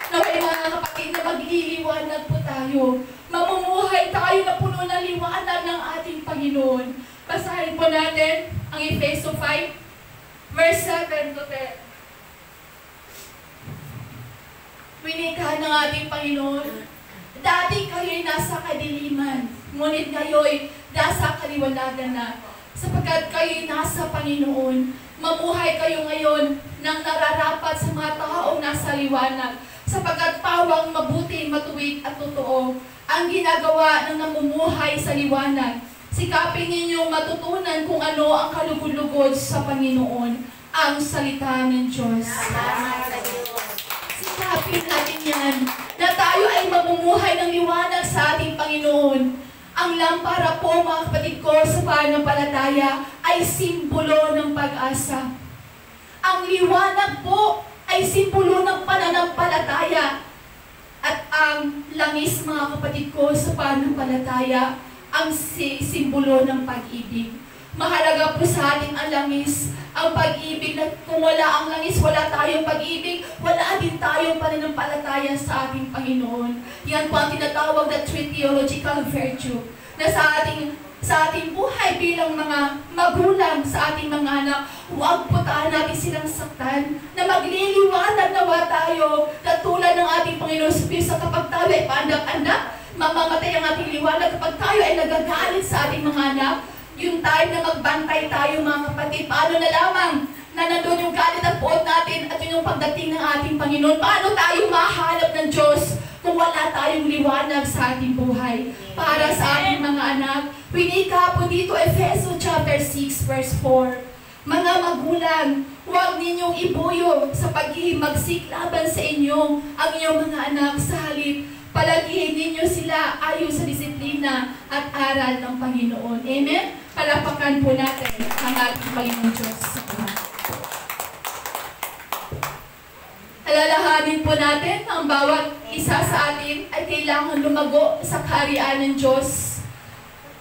Naway mga kapatid na magliliwanag po tayo. Mamumuhay tayo na puno ng liwanag ng ating Panginoon. Basahin po natin ang Efeso 5, verse 7 to 10. Winika ng ating Panginoon, dati kayo'y nasa kadiliman, ngunit ngayon nasa kaliwanagan na, sapagkat kayo'y nasa Panginoon. Mamuhay kayo ngayon nang nararapat sa mga taong nasa liwanag, sapagkat pawang mabuti, matuwid at totoo ang ginagawa ng namumuhay sa liwanag. Sikapin ninyong matutunan kung ano ang kalugod-lugod sa Panginoon, ang salita ng Diyos. Sikapin natin yan, na tayo ay mamumuhay ng liwanag sa ating Panginoon. Ang lampara po, mga kapatid ko, sa pananampalataya ay simbolo ng pag-asa. Ang liwanag po ay simbolo ng pananampalataya. At ang langis, mga kapatid ko, sa pananampalataya, ang simbolo ng pag-ibig. Mahalaga po sa atin ang langis, ang pag-ibig, na kung wala ang langis, wala tayong pag-ibig, wala din tayong pananampalataya sa ating Panginoon. Yan po ang tinatawag na three theological virtue, na sa ating buhay bilang mga magulang sa ating mga anak, huwag putaan natin silang saktan, na magliliwanag nawa tayo, katulad ng ating Panginoon sa kapag tayo ay paandak-andak, mamamatay ang ating liwanag kapag tayo ay nagagalit sa ating mga anak. Yung time na magbantay tayo, mga kapatid, paano na lamang na nandun yung galit at puot natin at yun yung pagdating ng ating Panginoon. Paano tayo mahanap ng Diyos kung wala tayong liwanag sa ating buhay para sa ating mga anak? Winika po dito, Efeso chapter 6 verse 4. Mga magulang, huwag ninyong ibuyo sa paghihimagsik laban sa inyo ang inyong mga anak, sa halip palagihin ninyo sila ayon sa disiplina at aral ng Panginoon. Amen? Palapakan po natin ang ating Panginoon Diyos sa buhay. Alalahanin po natin ang bawat isa sa atin ay kailangan lumago sa kaharian ng Diyos.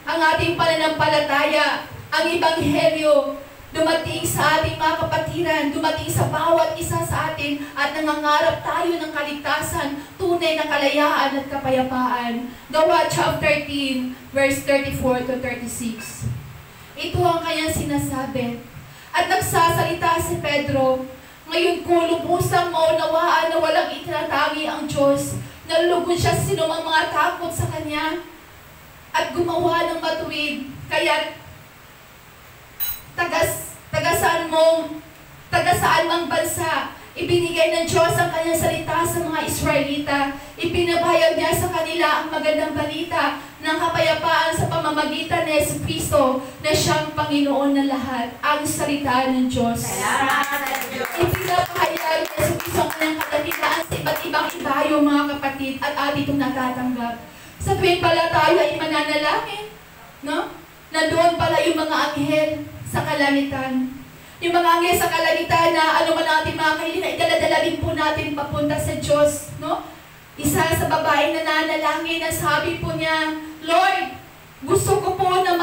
Ang ating pananampalataya, ang Ebanghelyo, dumating sa ating mga kapatiran, dumating sa bawat isa sa atin at nangangarap tayo ng kaligtasan, tunay na kalayaan at kapayapaan. Gawa chapter 13, verse 34 to 36. Ito ang kanyang sinasabi. At nagsasalita si Pedro, ngayon ko lubusang maunawaan na walang itinatangi ang Diyos. Nalulugod siya sa sinumang mga takot sa Kanya at gumawa ng matuwid. Kaya tagasaan mang bansa, ibinigay ng Diyos ang kanyang salita sa mga Israelita. Ipinabayag niya sa kanila ang magandang balita ng kapayapaan sa pamamagitan ni Jesucristo na siyang Panginoon ng lahat, ang salita ng Diyos. Ipinapahayag ni Jesucristo ang kanyang kadakilaan sa iba't ibang ibayo, mga kapatid, at atin itong natatanggap. Sa tuwing pala tayo ay mananalangin, no? Nandoon pala yung mga anghel sa kalangitan. Yung mga anghel sa kalangitan na ano man natin mga kahilingan, idaladala din po natin papunta sa Diyos, no? Isa sa babaeng nananalangin, na sabi po niya, Lord, gusto ko po na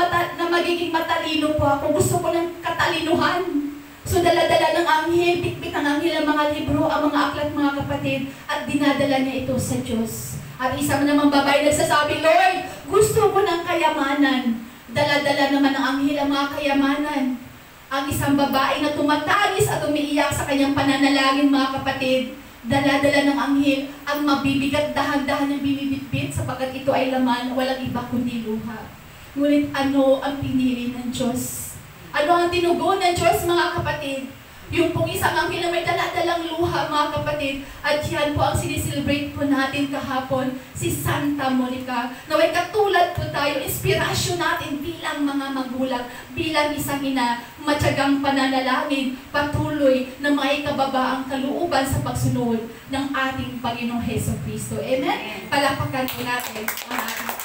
magiging matalino po ako. Gusto ko ng katalinuhan. So daladala ng anghel, pikpik ng anghel ang mga libro, ang mga aklat, mga kapatid, at dinadala niya ito sa Diyos. At isang namang babae nagsasabi, Lord, gusto ko ng kayamanan. Dala-dala naman ng anghel ang mga kayamanan. Ang isang babae na tumatagis at umiiyak sa kanyang pananalangin, mga kapatid, dala-dala ng anghel ang mabibigat, dahan-dahan ng binibitbit sapagkat ito ay laman, walang iba kundi luha. Ngunit ano ang pinili ng Diyos? Ano ang tinugon ng Diyos, mga kapatid? Yung pong isang anghel na may dala-dalang luha, mga kapatid, at yan po ang siniselebrate po natin kahapon, si Santa Monica. Naway katulad po tayo, inspirasyon natin bilang mga magulang, bilang isang ina, matyagang pananalangin, patuloy na may kababaang kalooban sa pagsunod ng ating Panginoong Jesucristo. Amen? Palapakan po natin ang ating Panginoon.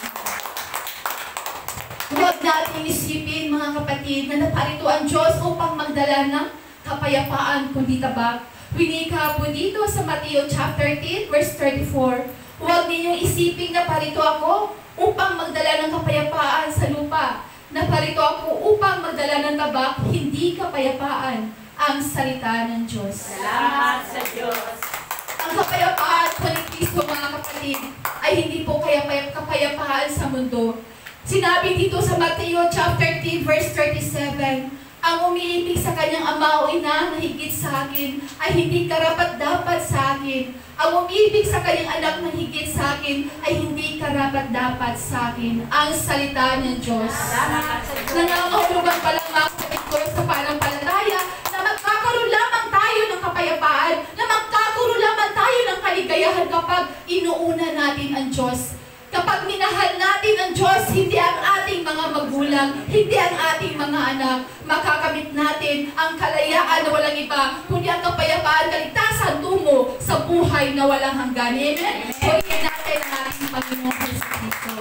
Huwag natin isipin, mga kapatid, na naparito ang Diyos upang magdala ng kapayapaan kundi tabak. Winika po dito sa Mateo chapter 13 verse 34. Huwag ninyong isipin na parito ako upang magdala ng kapayapaan sa lupa. Na parito ako upang magdala ng tabak, hindi kapayapaan, ang salita ng Diyos. Salamat sa Diyos. Ang kapayapaan po ni Kristo, mga kapatid, ay hindi po kapayapaan sa mundo. Sinabi dito sa Mateo chapter 13 verse 37, ang umiibig sa kanyang ama o ina na higit sa akin ay hindi karapat-dapat sa akin. Ang umiibig sa kanyang anak na higit sa akin ay hindi karapat-dapat sa akin. Ang salita ng Diyos. Nangangahulugan pa lang, mga kapatid ko, sa pananampalataya na magkakaroon lamang tayo ng kapayapaan, na magkakaroon lamang tayo ng kaligayahan kapag inuuna natin ang Diyos. Kapag minahal natin ang Diyos, hindi ang ating mga magulang, hindi ang ating mga anak, makakamit natin ang kalayaan na walang iba, kundi ang kapayapaan, kaligtasan, tungo sa buhay na walang hanggan. Amen? Purihin natin ang ating Panginoong Jesucristo.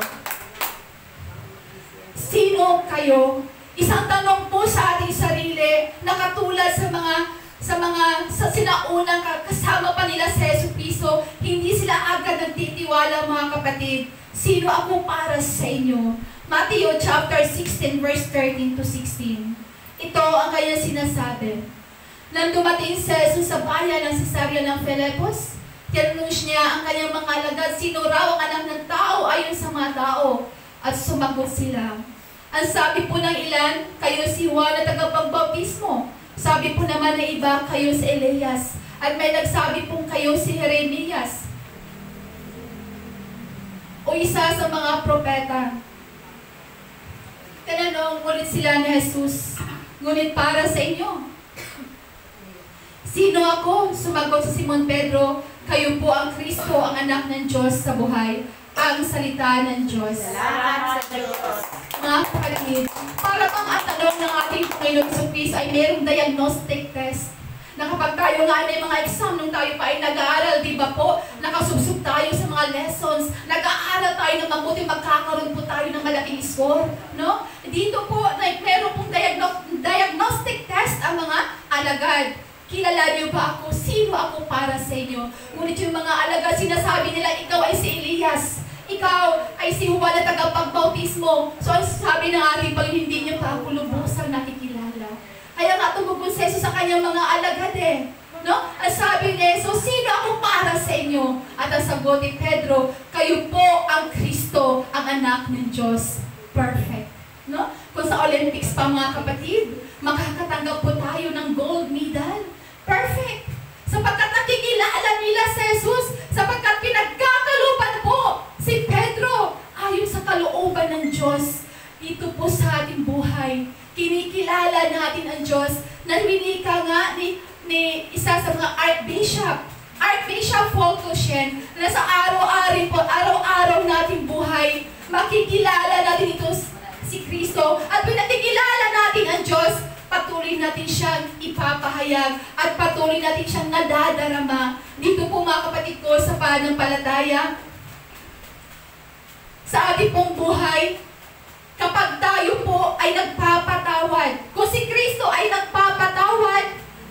Sino kayo? Isang tanong po sa ating sarili na katulad sa sa sinaunang kasama pa nila sa Jesucristo, hindi sila agad nagtitiwala, mga kapatid. Sino ako para sa inyo? Matthew chapter 16 verse 13 to 16. Ito ang kanyang sinasabi. Nang dumating si Jesus sa bayan ng Cesarea ng Filipos, tinanong niya ang kanyang mga alagad, sino raw ang anak ng tao ayon sa mga tao? At sumagot sila. Ang sabi po ng ilan, kayo si Juan na tagapagbautismo. Sabi po naman na iba, kayo si Elias. At may nagsabi pong kayo si Jeremias. O isa sa mga propeta. Tinanong ulit sila ni Jesus, ngunit para sa inyo. Sino ako? Sumagot sa Simon Pedro, kayo po ang Kristo, ang anak ng Diyos sa buhay, ang salita ng Diyos. Salamat sa Diyos. Mga kapatid, para pang ang tanong ng ating Panginoon sa Kristo ay mayroong diagnostic test. Na kapag tayo nga may mga exam nung tayo pa ay nag-aaral, di ba po? Nakasubsub tayo sa mga lessons, nag-aaral tayo ng mabuti, magkakaroon po tayo ng malaking score. No? Dito po, meron pong diagnostic test ang mga alagad. Kilala niyo ba ako? Sino ako para sa inyo? Ngunit yung mga alagad, sinasabi nila, ikaw ay si Elias. Ikaw ay si Juan na tagapagbautismo. So, ang sabi ng ating Panginoon, hindi niyo pa ako lubusang nakikilala. Kaya nga tumugon si Jesus sa kanyang mga alagad eh. No? Ang sabi ni Jesus, sino ako para sa inyo? At ang sagot ni Pedro, kayo po ang Kristo, ang anak ng Diyos. Perfect. No? Kung sa Olympics pa mga kapatid, makakatanggap po tayo ng gold medal. Perfect. Sapagkat nakikilala nila si Jesus, sapagkat pinagkakaluban po si Pedro ayon sa kalooban ng Diyos. Dito po sa ating buhay, kinikilala natin ang Diyos na winika nga ni isa sa mga Archbishop Fultoshen, na sa araw-araw nating buhay, makikilala natin ito si Kristo at pinakikilala natin ang Diyos, patuloy natin siyang ipapahayag at patuloy natin siyang nadadarama. Dito po mga kapatid ko sa pananampalataya, sa ating pong buhay, kapag tayo po ay nagpapatawad, kung si Kristo ay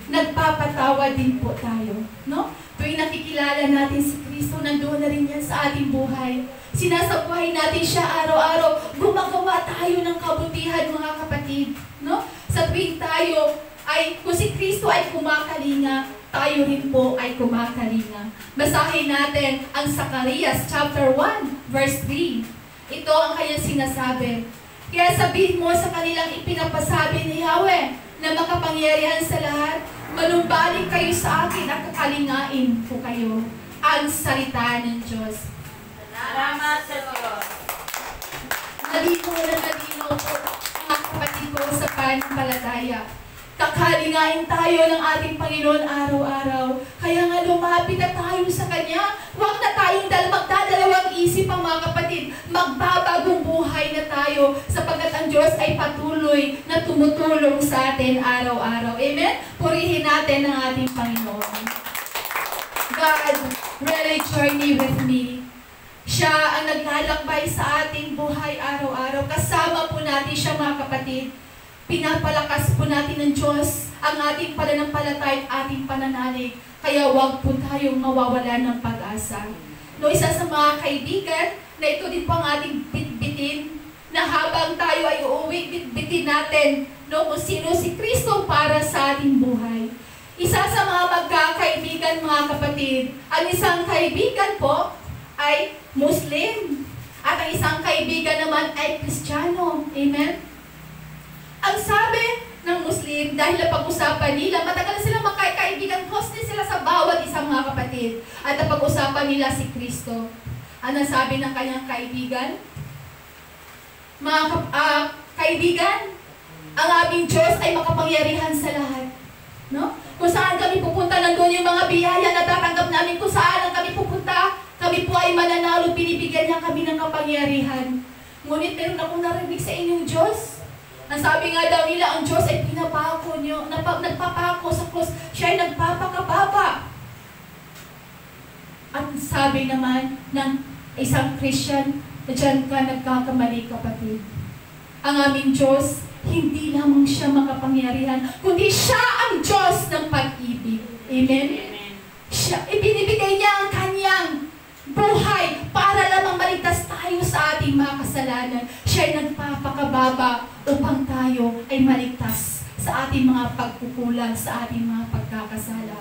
nagpapatawad din po tayo. No? Tuwing nakikilala natin si Kristo, nandoon na rin yan sa ating buhay. Sinasabuhay natin siya araw-araw. Gumagawa tayo ng kabutihan, mga kapatid. No? Sa tuwing tayo ay, kung si Kristo ay kumakalinga, tayo rin po ay kumakalinga. Basahin natin ang Zacarias chapter 1, verse 3. Ito ang kanyang sinasabi. Kaya sabihin mo sa kanilang ipinapasabi ni Yahweh na makapangyarihan sa lahat, manumbalik kayo sa akin at kakalingain ko kayo. Ang salita ng Diyos. Salamat sa Diyos. Nalino po mga kapatid ko sa pananampalataya. Kakalingain tayo ng ating Panginoon araw-araw. Kaya nga lumapit na tayo sa Kanya. Huwag na tayong magdadalawang isip ang mga kapatid. Magbabagong buhay na tayo sapagkat ang Diyos ay patuloy na tumutulong sa atin araw-araw. Amen? Purihin natin ang ating Panginoon. God really journey with me. Siya ang naglalakbay sa ating buhay araw-araw. Kasama po natin siya mga kapatid. Pinapalakas po natin ng Diyos ang ating pananampalataya at ating pananalig. Kaya huwag po tayong mawawala ng pag-asa. No, isa sa mga kaibigan na ito din po ang ating bitbitin na habang tayo ay uuwi, bitbitin natin no, kung sino si Kristo para sa ating buhay. Isa sa mga magkakaibigan mga kapatid, ang isang kaibigan po ay Muslim at ang isang kaibigan naman ay Kristiyano. Amen? Ang sabi ng Muslim, dahil napag-usapan nila, matagal silang magkakaibigan, close din sila sa bawat isang mga kapatid. At napag-usapan nila si Kristo. Ano sabi ng kanyang kaibigan? Mga kaibigan, ang aming Diyos ay makapangyarihan sa lahat. No? Kung saan kami pupunta, nandun yung mga biyaya na tatanggap namin. Kung saan kami pupunta, kami po ay mananalo, binibigyan niya kami ng kapangyarihan. Ngunit meron akong narinig sa inyong Diyos. Ang sabi nga daw nila, ang Diyos ay pinapako niyo, nagpapako sa krus, siya ay nagpapakababa. At sabi naman ng isang Christian, na dyan ka nagkakamali kapatid. Ang aming Diyos, hindi lamang siya makapangyarihan, kundi siya ang Diyos ng pag-ibig. Amen? Amen. Siya, ibinibigay niya ang kanyang buhay para lamang maligtas tayo sa ating mga kasalanan. Siya ay nagpapakababa upang tayo ay maligtas sa ating mga pagkukulang, sa ating mga pagkakasala.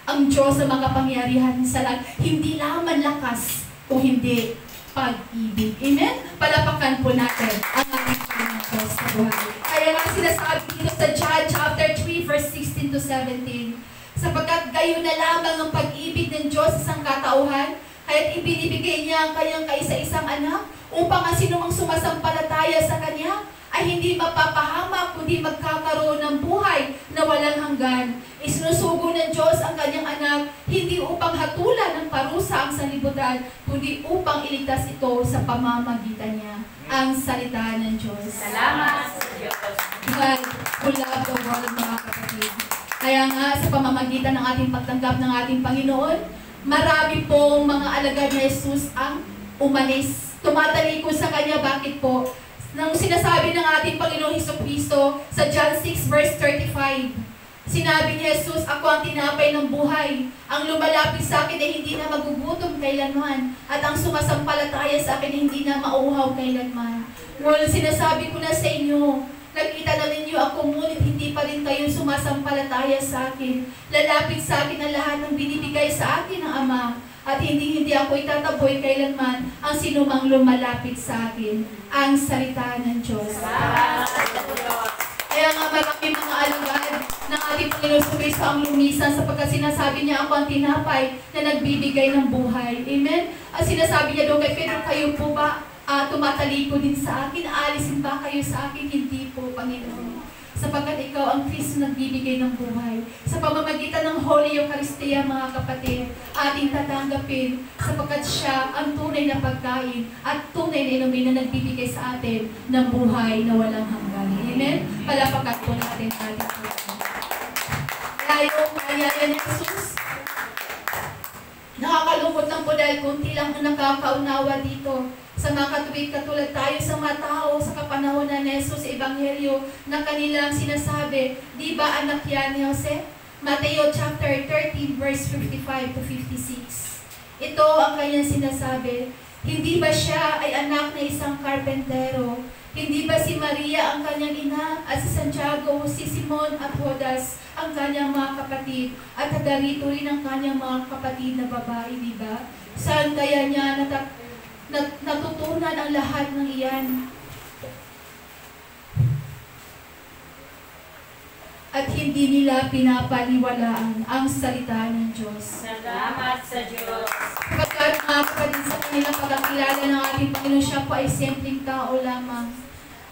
Ang Diyos na makapangyarihan sa lahat, hindi lamang lakas o hindi pag-ibig. Amen? Palapakan po natin ang ating Panginoong Diyos sa buhay. Kaya nga sinasabi dito sa John chapter 3 verse 16 to 17, sapagkat gayon na lamang ang pag-ibig ng Diyos sa sangkatauhan, kaya't ibinibigay niya ang kanyang kaisa-isang anak upang ang sinumang sumasampalataya sa Kanya ay hindi mapapahamak kundi magkakaroon ng buhay na walang hanggan. Isinusugo ng Diyos ang Kanyang anak hindi upang hatulan ng parusa ang sanlibutan kundi upang iligtas ito sa pamamagitan niya. Ang salita ng Diyos. Salamat sa Diyos. God will love the world, mga kapatid. Kaya nga sa pamamagitan ng ating pagtanggap ng ating Panginoon, marami pong mga alagad na Jesus ang umalis. Tumatalikod sa Kanya. Bakit po? Nang sinasabi ng ating Panginoong Hesukristo sa John 6 verse 35, sinabi ni Jesus, ako ang tinapay ng buhay. Ang lumalapit sa akin ay hindi na magugutom kailanman, at ang sumasampalataya sa akin ay hindi na mauhaw kailanman. Well, sinasabi ko na sa inyo, nakita na ninyo ako, ngunit hindi pa rin kayo sumasampalataya sa akin. Lalapit sa akin ang lahat ng binibigay sa akin ng Ama, at hindi ako itataboy kailanman ang sinumang lumalapit sa akin. Ang salita ng Diyos. Kaya nga maraming mga alagad ng ating Panginoon Kristo ang lumisan sapagkat sinasabi niya, ako ang tinapay na nagbibigay ng buhay. Amen? At sinasabi niya doon kay Pedro, kayo po ba tumataliko din sa akin? Aalisin ba kayo sa akin? Hindi po, Panginoon. Sapagkat ikaw ang Kristo nagbibigay ng buhay. Sa pamamagitan ng Holy Eucharistia, mga kapatid, ating tatanggapin sapagkat siya ang tunay na pagkain at tunay na inumin na nagbibigay sa atin ng buhay na walang hanggan. Amen? Palapakan po natin ating Panginoon. Kaya yung kayaya ni Jesus, nakakalungkot lang po dahil kunti lang ang nakakaunawa dito. Sa mga katuwid katulad tayo sa mga tao sa kapanahon na Jesus sa Ebanghelyo na kanilang sinasabi, di ba anak yan ni Jose? Mateo chapter 13 verse 55 to 56. Ito ang kanyang sinasabi, hindi ba siya ay anak na isang karpentero? Hindi ba si Maria ang kanyang ina at si Santiago, si Simon at Judas ang kanyang mga kapatid at darito rin ang kanyang mga kapatid na babae, di ba? Saan kaya niya natutunan ang lahat ng iyan? At hindi nila pinapaniwalaan ang salita ng Diyos. Salamat sa Diyos. Kapag mga kapatid sa kanilang pagkakilala ng ating Panginoon, siya po ay simpleng tao lamang.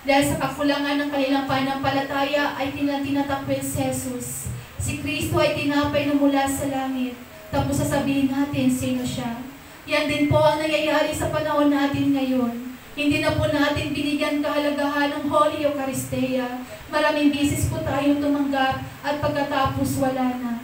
Dahil sa kakulangan ng kanilang pananampalataya ay tinatakwil si Jesus. Si Kristo ay tinapay na mula sa langit. Tapos sasabihin natin sino siya. Yan din po ang nangyayari sa panahon natin ngayon. Hindi na po natin binigyan kahalagahan ng Holy Eucharistia. Maraming bisis po tayong tumanggap at pagkatapos wala na.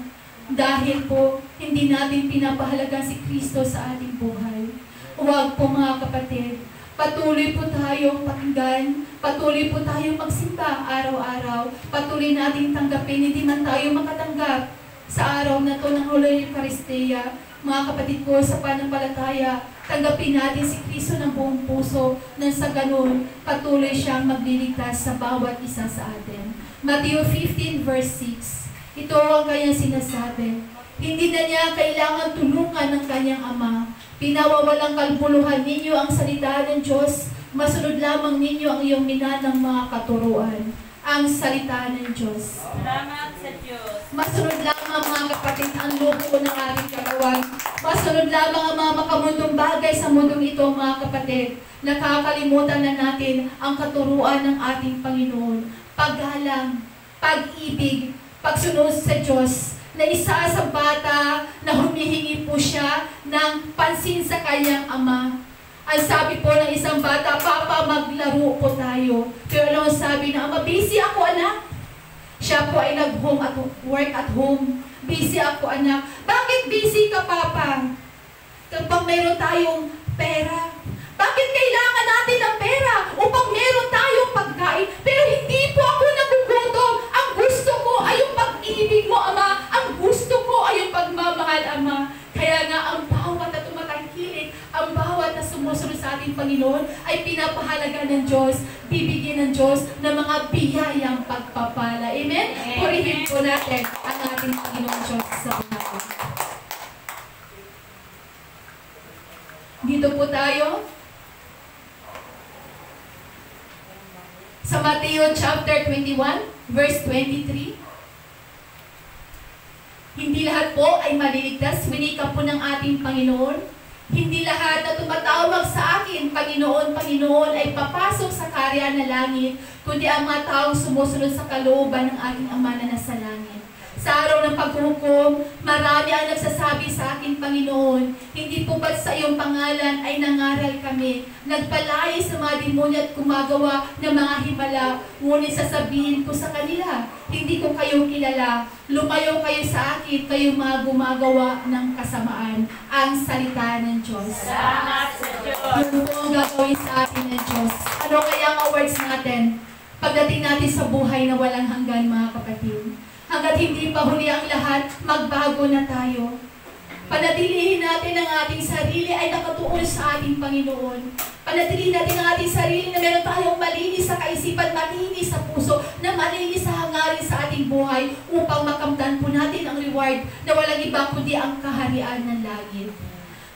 Dahil po, hindi natin pinapahalagan si Kristo sa ating buhay. Huwag po mga kapatid, patuloy po tayong pakinggan, patuloy po tayong magsimba araw-araw, patuloy natin tanggapin, hindi man tayo makatanggap sa araw na to ng Holy Eucharistia. Mga kapatid ko, sa pananampalataya, tanggapin natin si Kristo ng buong puso nang sa ganun, patuloy siyang magliligtas sa bawat isa sa atin. Matthew 15 verse 6. Ito ang kanyang sinasabi. Hindi na niya kailangan tulungan ng kanyang ama. Pinawawalang kalbuluhan ninyo ang salita ng Diyos. Masunod lamang ninyo ang iyong minanang mga katuruan. Ang salita ng Diyos. Salamat sa Diyos. Masunod lamang mga kapatid ang loko ng ating katawan. Masunod lamang ang mga makamundong bagay sa mundong ito, mga kapatid. Nakakalimutan na natin ang katuruan ng ating Panginoon. Paggalang, pag-ibig, pagsunod sa Diyos, na isa sa bata na humihingi po siya ng pansin sa kanyang ama. Ang sabi po ng isang bata, Papa, maglaro po tayo. Pero ano sabi na, Ama, busy ako anak. Siya po ay nag-home at work at home. Busy ako anak. Bakit busy ka, Papa? Kapag mayroon tayong pera. Bakit kailangan natin ng pera? Upang meron tayong pagkain. Pero hindi po bibigyan ng Diyos ng mga biyayang pagpapala. Amen? Purihin po natin ang ating Panginoong Diyos sa unahan. Dito po tayo sa Mateo chapter 21, verse 23. Hindi lahat po ay maliligtas, winika po ng ating Panginoon. Hindi lahat na tumatawag sa akin, Panginoon, Panginoon, ay papasok sa karya na langit, kundi ang mga taong sumusunod sa kalooban ng aking Ama na nasa langit. Sa araw ng paghuhukom, marami ang nagsasabi sa akin, Panginoon, hindi po ba't sa iyong pangalan ay nangaral kami, nagpalaya sa mga demonyo at gumagawa ng mga himala, ngunit sasabihin ko sa kanila, hindi ko kayo kilala, lumayo kayo sa akin, kayo mga gumagawa ng kasamaan. Ang salita ng Diyos. Salamat sa Diyos. Yun po ang gagawin sa atin ng Diyos. Ano kaya ang awards natin? Pagdating natin sa buhay na walang hanggan, mga kapatid. Hanggat hindi pa huli ang lahat, magbago na tayo. Panatilihin natin ang ating sarili ay nakatuon sa ating Panginoon. Panatilihin natin ang ating sarili na meron tayong malinis sa kaisipan, malinis sa puso, na malinis sa hangarin sa ating buhay upang makamtan po natin ang reward na walang iba kundi ang kaharian ng langit.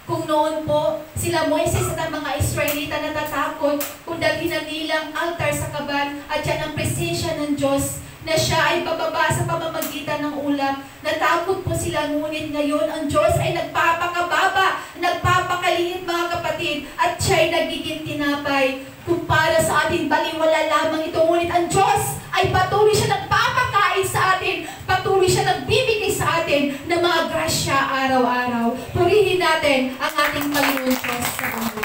Kung noon po, sila Moises at ang mga Israelita natatakot kung dalhin ang nilang altar sa kaban at yan ang presensya ng Diyos na siya ay bababa sa pamamagitan ng ulap. Natakot po sila, ngunit ngayon ang Diyos ay nagpapakababa, nagpapakaliit, mga kapatid, at siya ay nagiging tinapay. Kung para sa ating baliwala lamang ito, ngunit ang Diyos ay patuloy siya nagpapakain sa atin, patuloy siya nagbibigay sa atin ng mga grasya araw-araw. Purihin natin ang ating Panginoon Diyos sa mundo.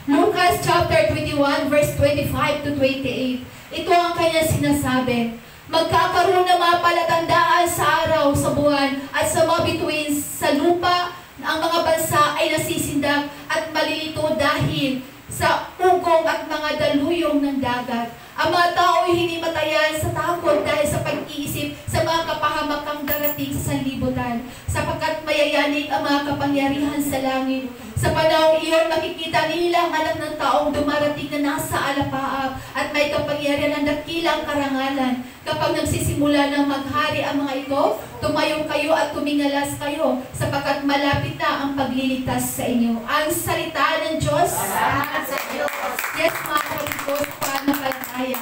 Lucas chapter 21 verse 25 to 28. Ito ang kanyang sinasabi. Magkakaroon ng mga palatandaan sa araw, sa buwan, at sa mga bituin sa lupa. Ang mga bansa ay nasisindak at malilito dahil sa ugong at mga daluyong ng dagat. Ang mga tao ay hinimatayan sa takot dahil sa pag-iisip sa mga kapahamakang darating sa sanlibutan, sapagkat mayayanig ang mga kapangyarihan sa langit. Sa panahon iyon, makikita nila ang anak ng taong dumarating na nasa alapaap at may kapangyarihan ng dakilang karangalan. Kapag nagsisimula ng maghari ang mga ito, tumayo kayo at tumingalas kayo, sapagkat malapit na ang pagliligtas sa inyo. Ang salita ng Diyos. Salamat sa Diyos. Yes, mga kapatid, pananampalataya.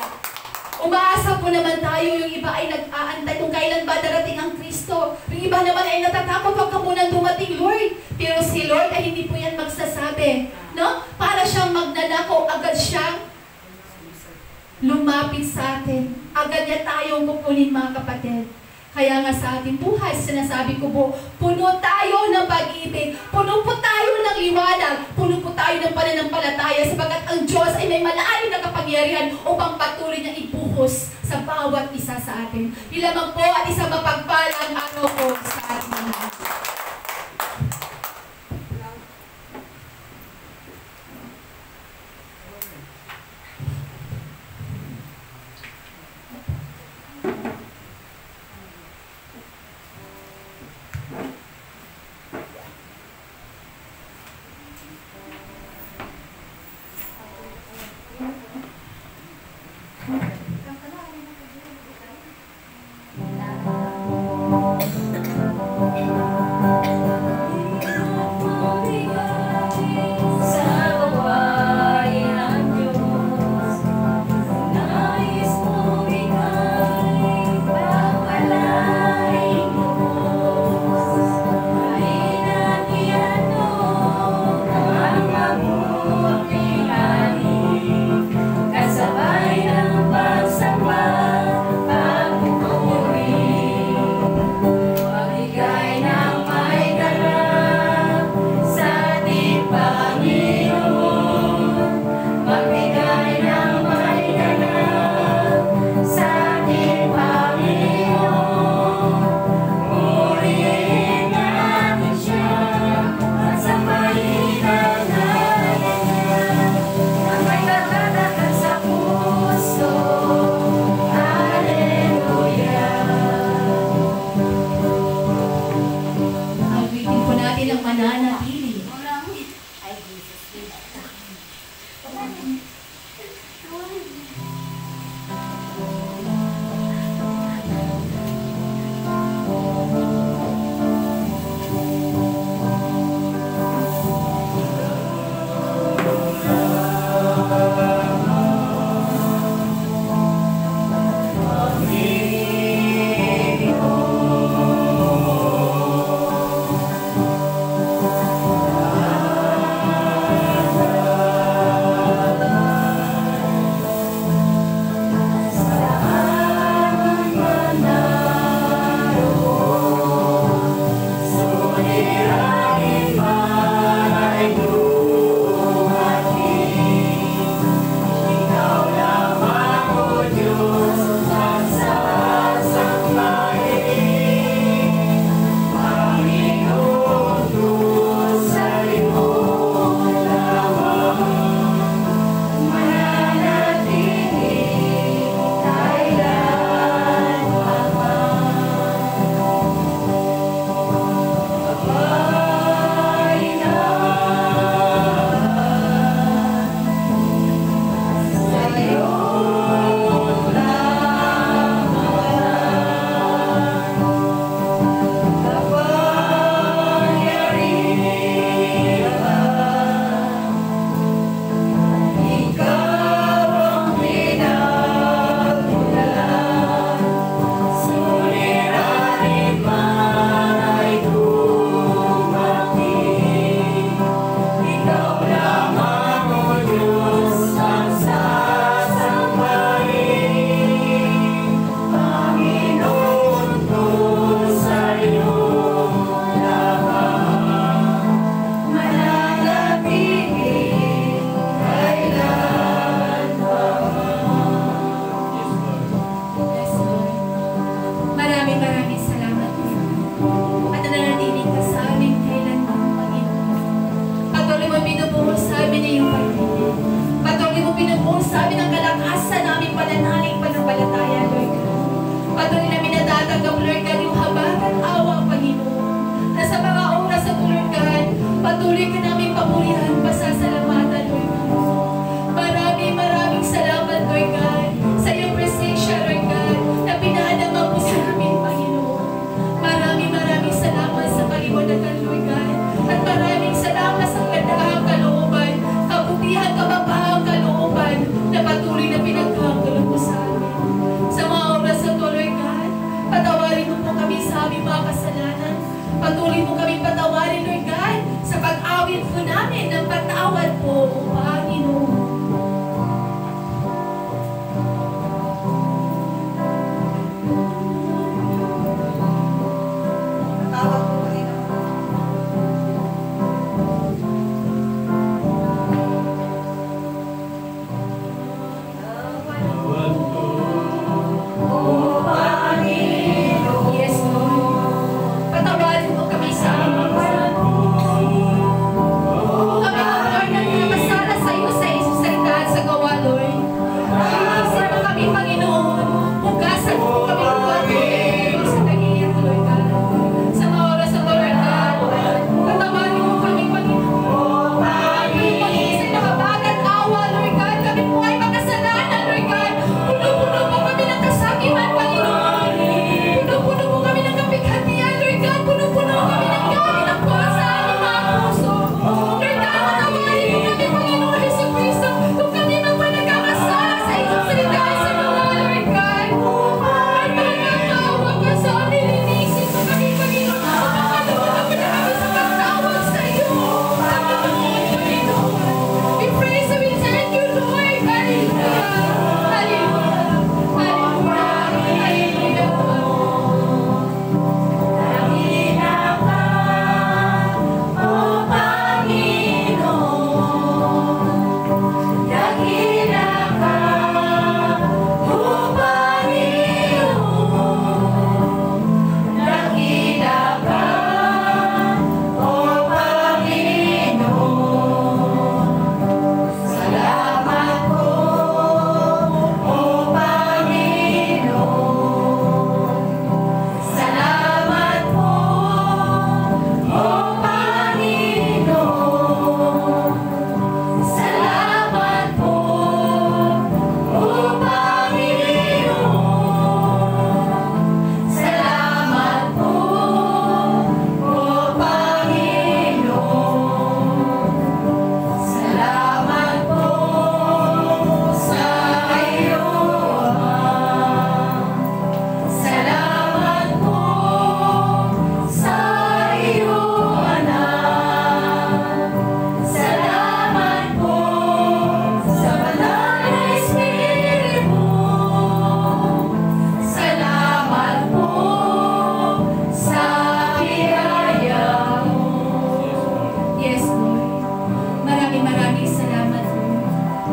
Umaasa po naman tayo, yung iba ay nag-aantay kung kailan ba darating ang Kristo. Yung iba naman ay natatakot wag ka munang dumating, Lord. Pero si Lord ay hindi po yan magsasabi. No? Para siyang magnanakaw, agad siyang lumapit sa atin. Agad niya tayong kukunin, mga kapatid. Kaya nga sa ating buhay, sinasabi ko po, puno tayo ng pag-ibig, puno po tayo ng liwanag, puno po tayo ng pananampalataya, sapagat ang Diyos ay may malalim na kapangyarihan upang patuloy niyang ibuhos sa bawat isa sa atin. Ilamang po at isang mapagpalang araw po sa ating lahat. Patuloy mo kami patawarin, Lord God, sa pag-awit po namin ng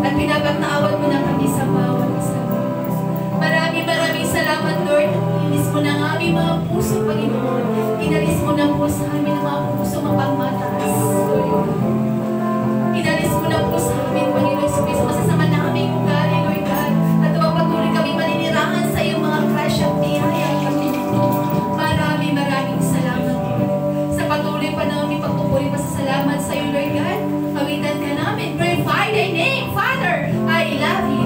at pinapatawad mo na kami sa bawat isa. Maraming salamat, Lord. Inalis mo na ang aming mga puso, Panginoon. Inalis mo na po sa amin ang mga puso mapagmataas, Lord. Inalis mo na po sa amin, Panginoon, sa masasama na aming ugali, Lord God. At patuloy kami maninirahan sa iyong mga grasya at biyaya, Panginoon. Maraming salamat, Lord. Sa patuloy pa namin pagpupuri pa sa salamat sa iyo, Lord God. Pawitan ka namin. Glorify thy name, Father. I love you.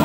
I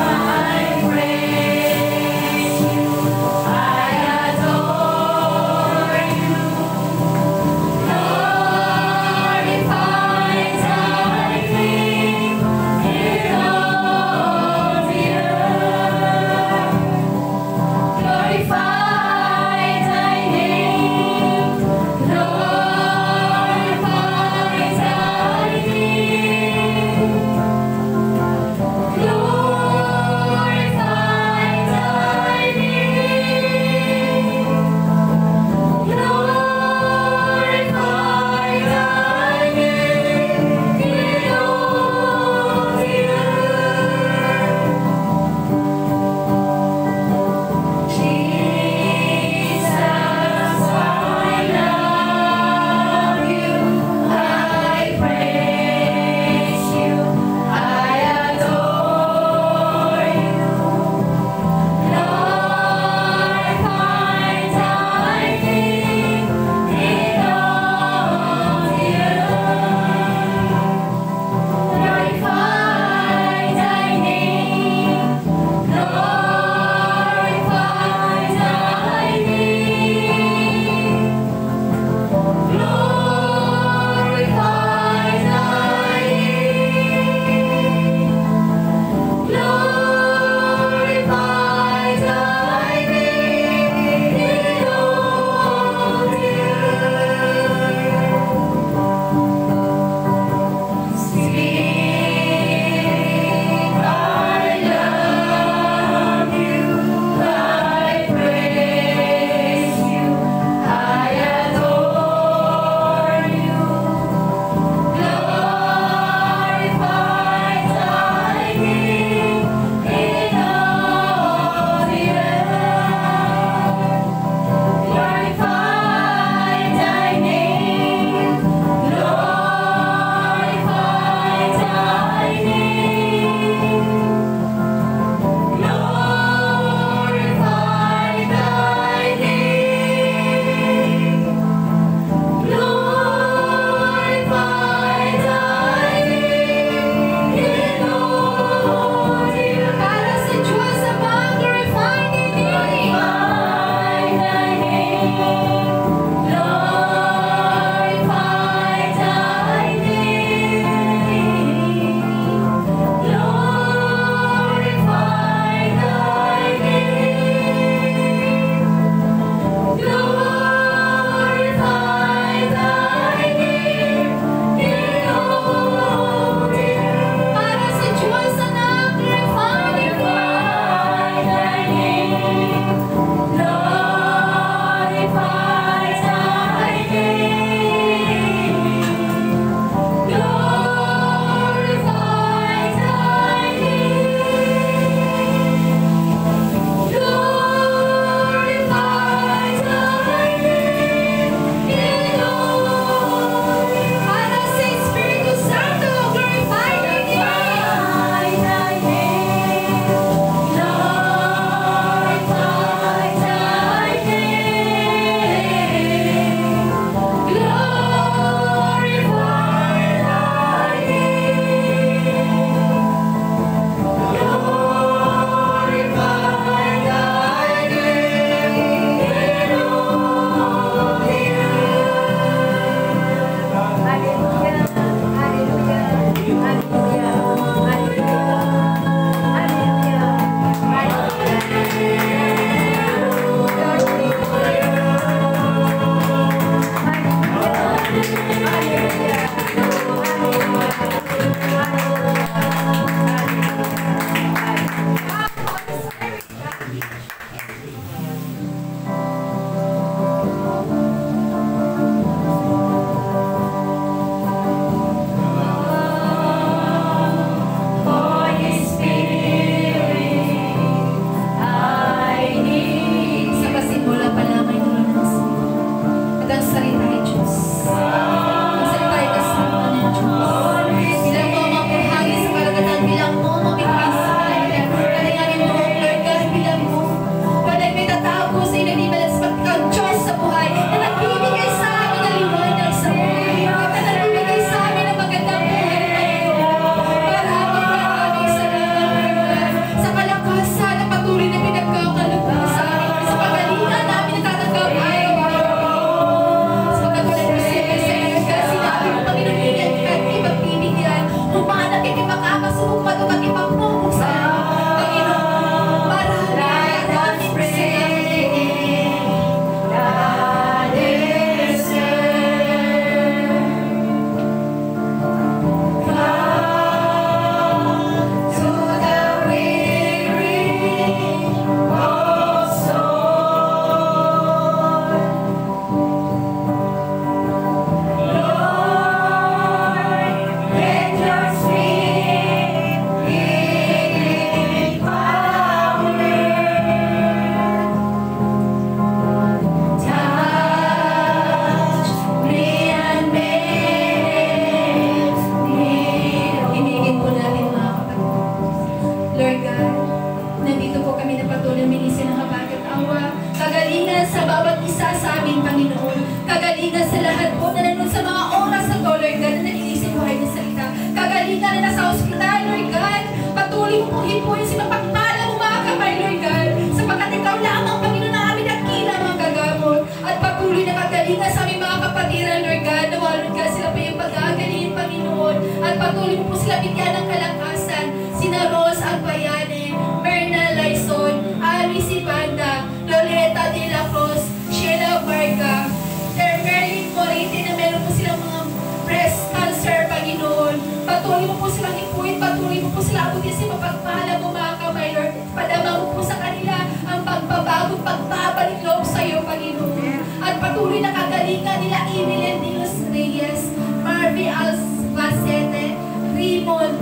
Patuloy mo po sila bigyan ng kalakasan. Sina Rose Agbayane, Merna Laison, Ari Sibanda, Loleta de la Cruz, Sheila Varga, Merlin Morite na meron po silang mga breast cancer, Panginoon. Patuloy mo po silang ipuin, patuloy mo po sila abutin sa mapagpala mo mga kamay, Lord. Padama mo po sa kanila ang pagbabago, pagbabalik loob sa iyo, Panginoon. At patuloy na kagalingan nila Evelyn Dilos Reyes, Marvy Albacete, Raymond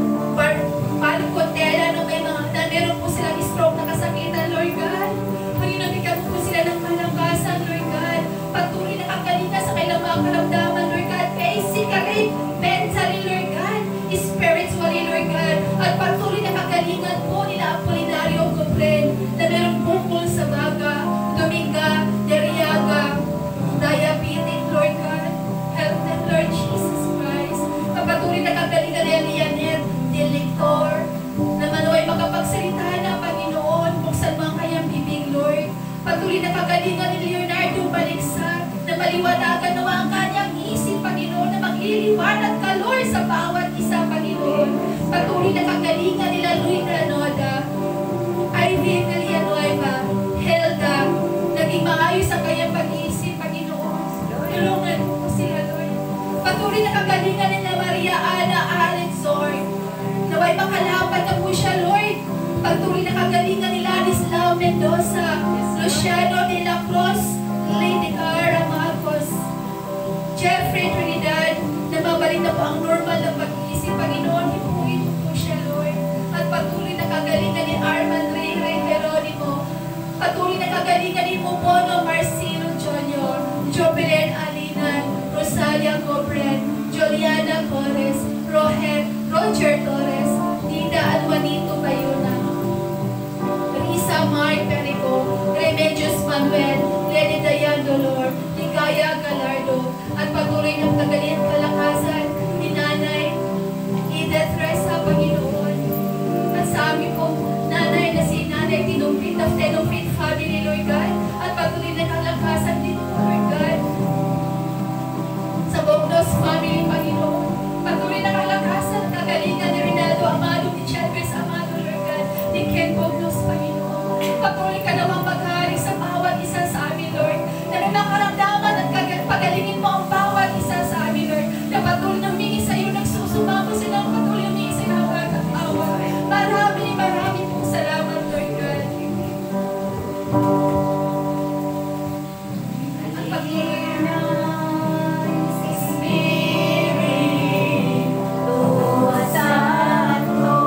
Palcotela na meron po silang stroke na kasakitan, Lord God. Panginoon, bigyan mo po sila ng malakasan, Lord God. Patuloy na kagalingan sa kailang mga karamdaman, Lord God. Physically, mentally, Lord God. Spiritually, Lord God. At patuloy na kagalingan po nila Apolinario Gopren na meron bukol sa baga, Dominga, Deriaga, diabetic, Lord God. Help them, Lord Jesus Christ. Patuloy na kagalingan ni Elianet, Delector, na manoy makapagsalita na, Panginoon, buksan mo ang kanyang bibig, Lord. Patuloy na kagalingan ni Leonardo Baliksa, na maliwanagan nawa ang kanyang isip, Panginoon, na magliliwanag ka, Lord, sa bawat isa, Panginoon. Patuloy na kagalingan nila Luis Granoda, Ivy Villanueva, Helda, naging maayos ang kanyang pag-iisip, Panginoon. Tulungan mo sila, Lord. Patuloy na kagalingan nila Maria Ana Alexor, naway makalapat na po siya, Lord. Patuloy na kagalingan nila Lislao Mendoza, Luciano de la Cruz, Lady Cara Marcos, Jeffrey Trinidad, na mabalik na po ang normal na pag-iisip, Panginoon. Ipuin mo po siya, Lord. At patuloy na kagalingan ni Arman Ray Geronimo. Patuloy na kagalingan ni Momono Marcelo Jr., Jobelen Alinan, Rosalia Gobren, Juliana Torres, Roger Torres, Nida Alwanito Bayona, Risa Mar Perico, Remedios Manuel, Lenny Dayan Dolor, Ligaya Galardo, at patuloy ng kagalingan kalakasan ni Nanay Edith Reza, Panginoon. At sa amin po, Nanay na si Nanay Tinumpit of Tinumpit Family, Lord God, at patuloy na kalakasan din po, Lord God, sa Bognos Family, Panginoon. Patuloy na kalakasan, kagalingan ni Rinaldo Amado, ni Chalvez Amado, Lord God, ni Ken Bognos, Panginoon. Patuloy ka namang maghari sa bawat isa sa amin, Lord, na nakaramdaman at pagalingin mo ang bawat isa sa amin, Lord, na patuloy na humingi sa iyo, nagsusumamo sila, patuloy humingi sila ang pagkatawa. Marami pong salamat, Lord God. At patuloy na Santo,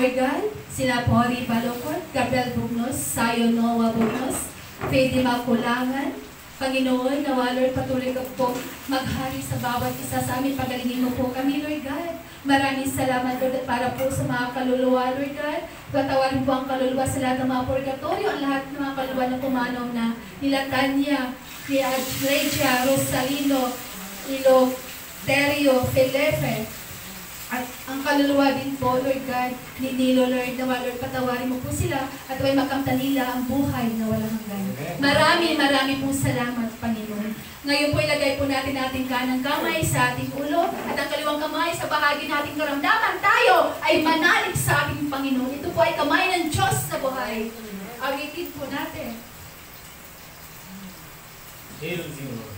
Lord God, sila Pori Balokot, Gabriel Bugnos, Sayo Noah Bugnos, Fede Makulangan. Panginoon, nawa Lord, patuloy ka po maghari sa bawat isa sa amin. Pagalingin mo po kami, Lord God. Maraming salamat, Lord, at para po sa mga kaluluwa, Lord God. Patawarin po ang kaluluwa sa lahat ng mga purgatorio, ang lahat ng mga kaluluwa na pumanaw na nila Tanya, ni Regia, Rosalino, Iloterio, Felipe, at ang kaluluwa din po, Lord God, ni Nilo, Lord, na Lord, patawarin mo po sila at huwag makamtan nila ang buhay na walang hanggan. Marami pong salamat, Panginoon. Ngayon po ilagay po natin ating kanang kamay sa ating ulo at ang kaliwang kamay sa bahagi nating karamdaman. Tayo ay manalig sa ating Panginoon. Ito po ay kamay ng Diyos na buhay. Awitin po natin. Hail you, Lord.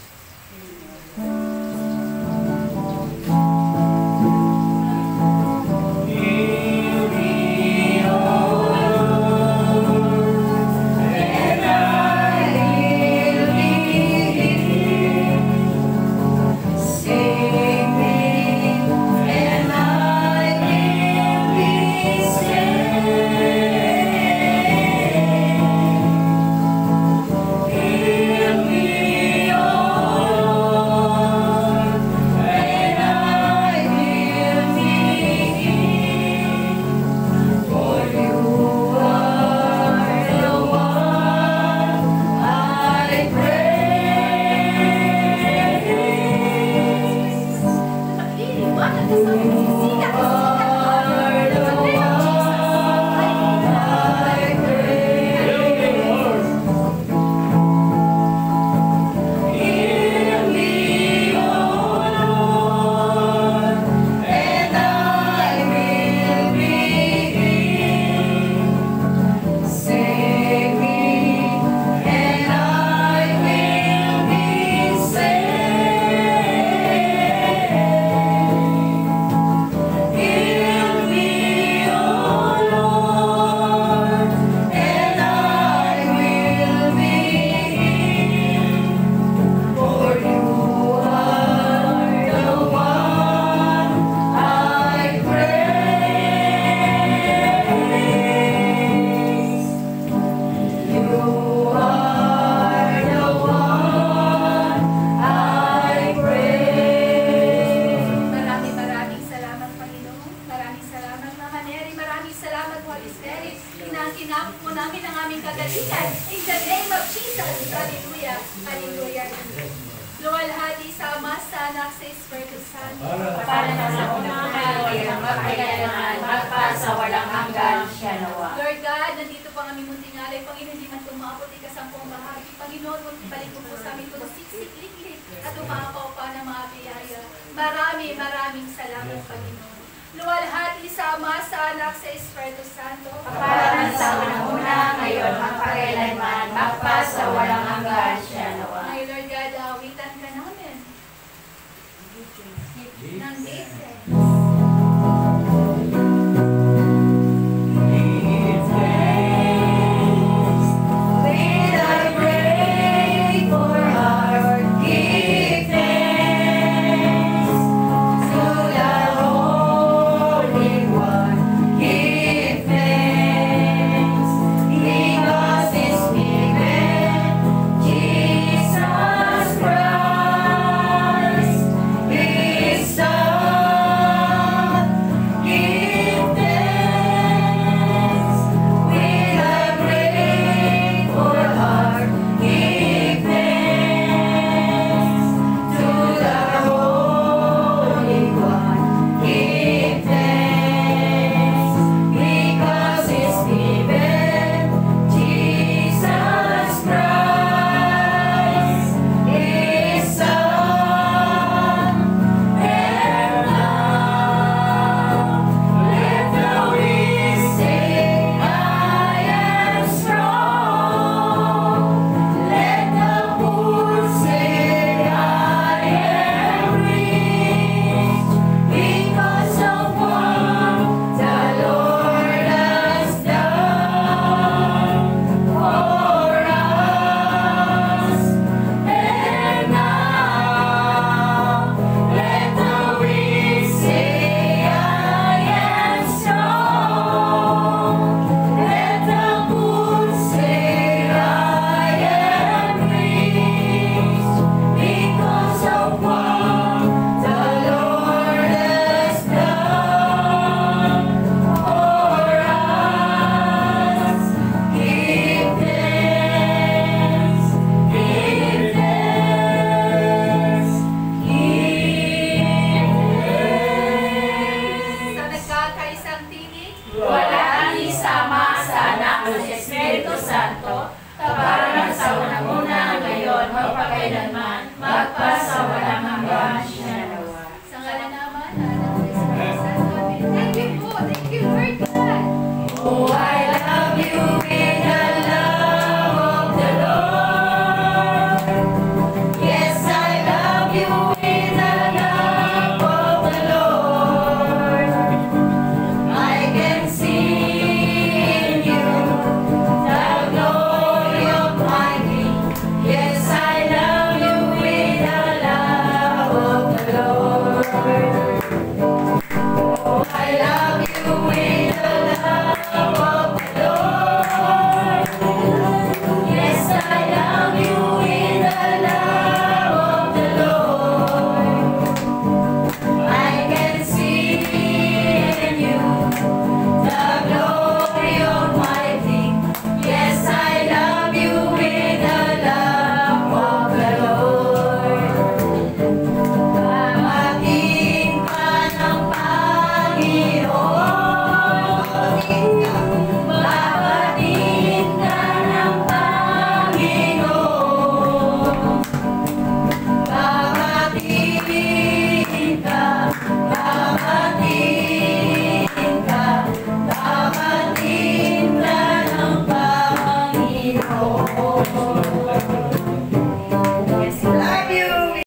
Luwalhati sa Ama, sa Anak, sa Espiritu Santo. Para sa unang kaharian, magkailanman, magpasa walang hanggan siya nawa. Lord God, nandito po ang aming munting alay. Panginoon, hindi man tumapot ikasampung bahagi. Panginoon, huwag ibalik mo po sa amin ito siksik-liklik at umakaw pa ng mga biyaya. Maraming salamat, Panginoon. Luwalhati sa Ama, sa Anak, sa Espiritu Santo. Para sa unang-una, ngayon, magpakailanman, magpasa walang hanggan siya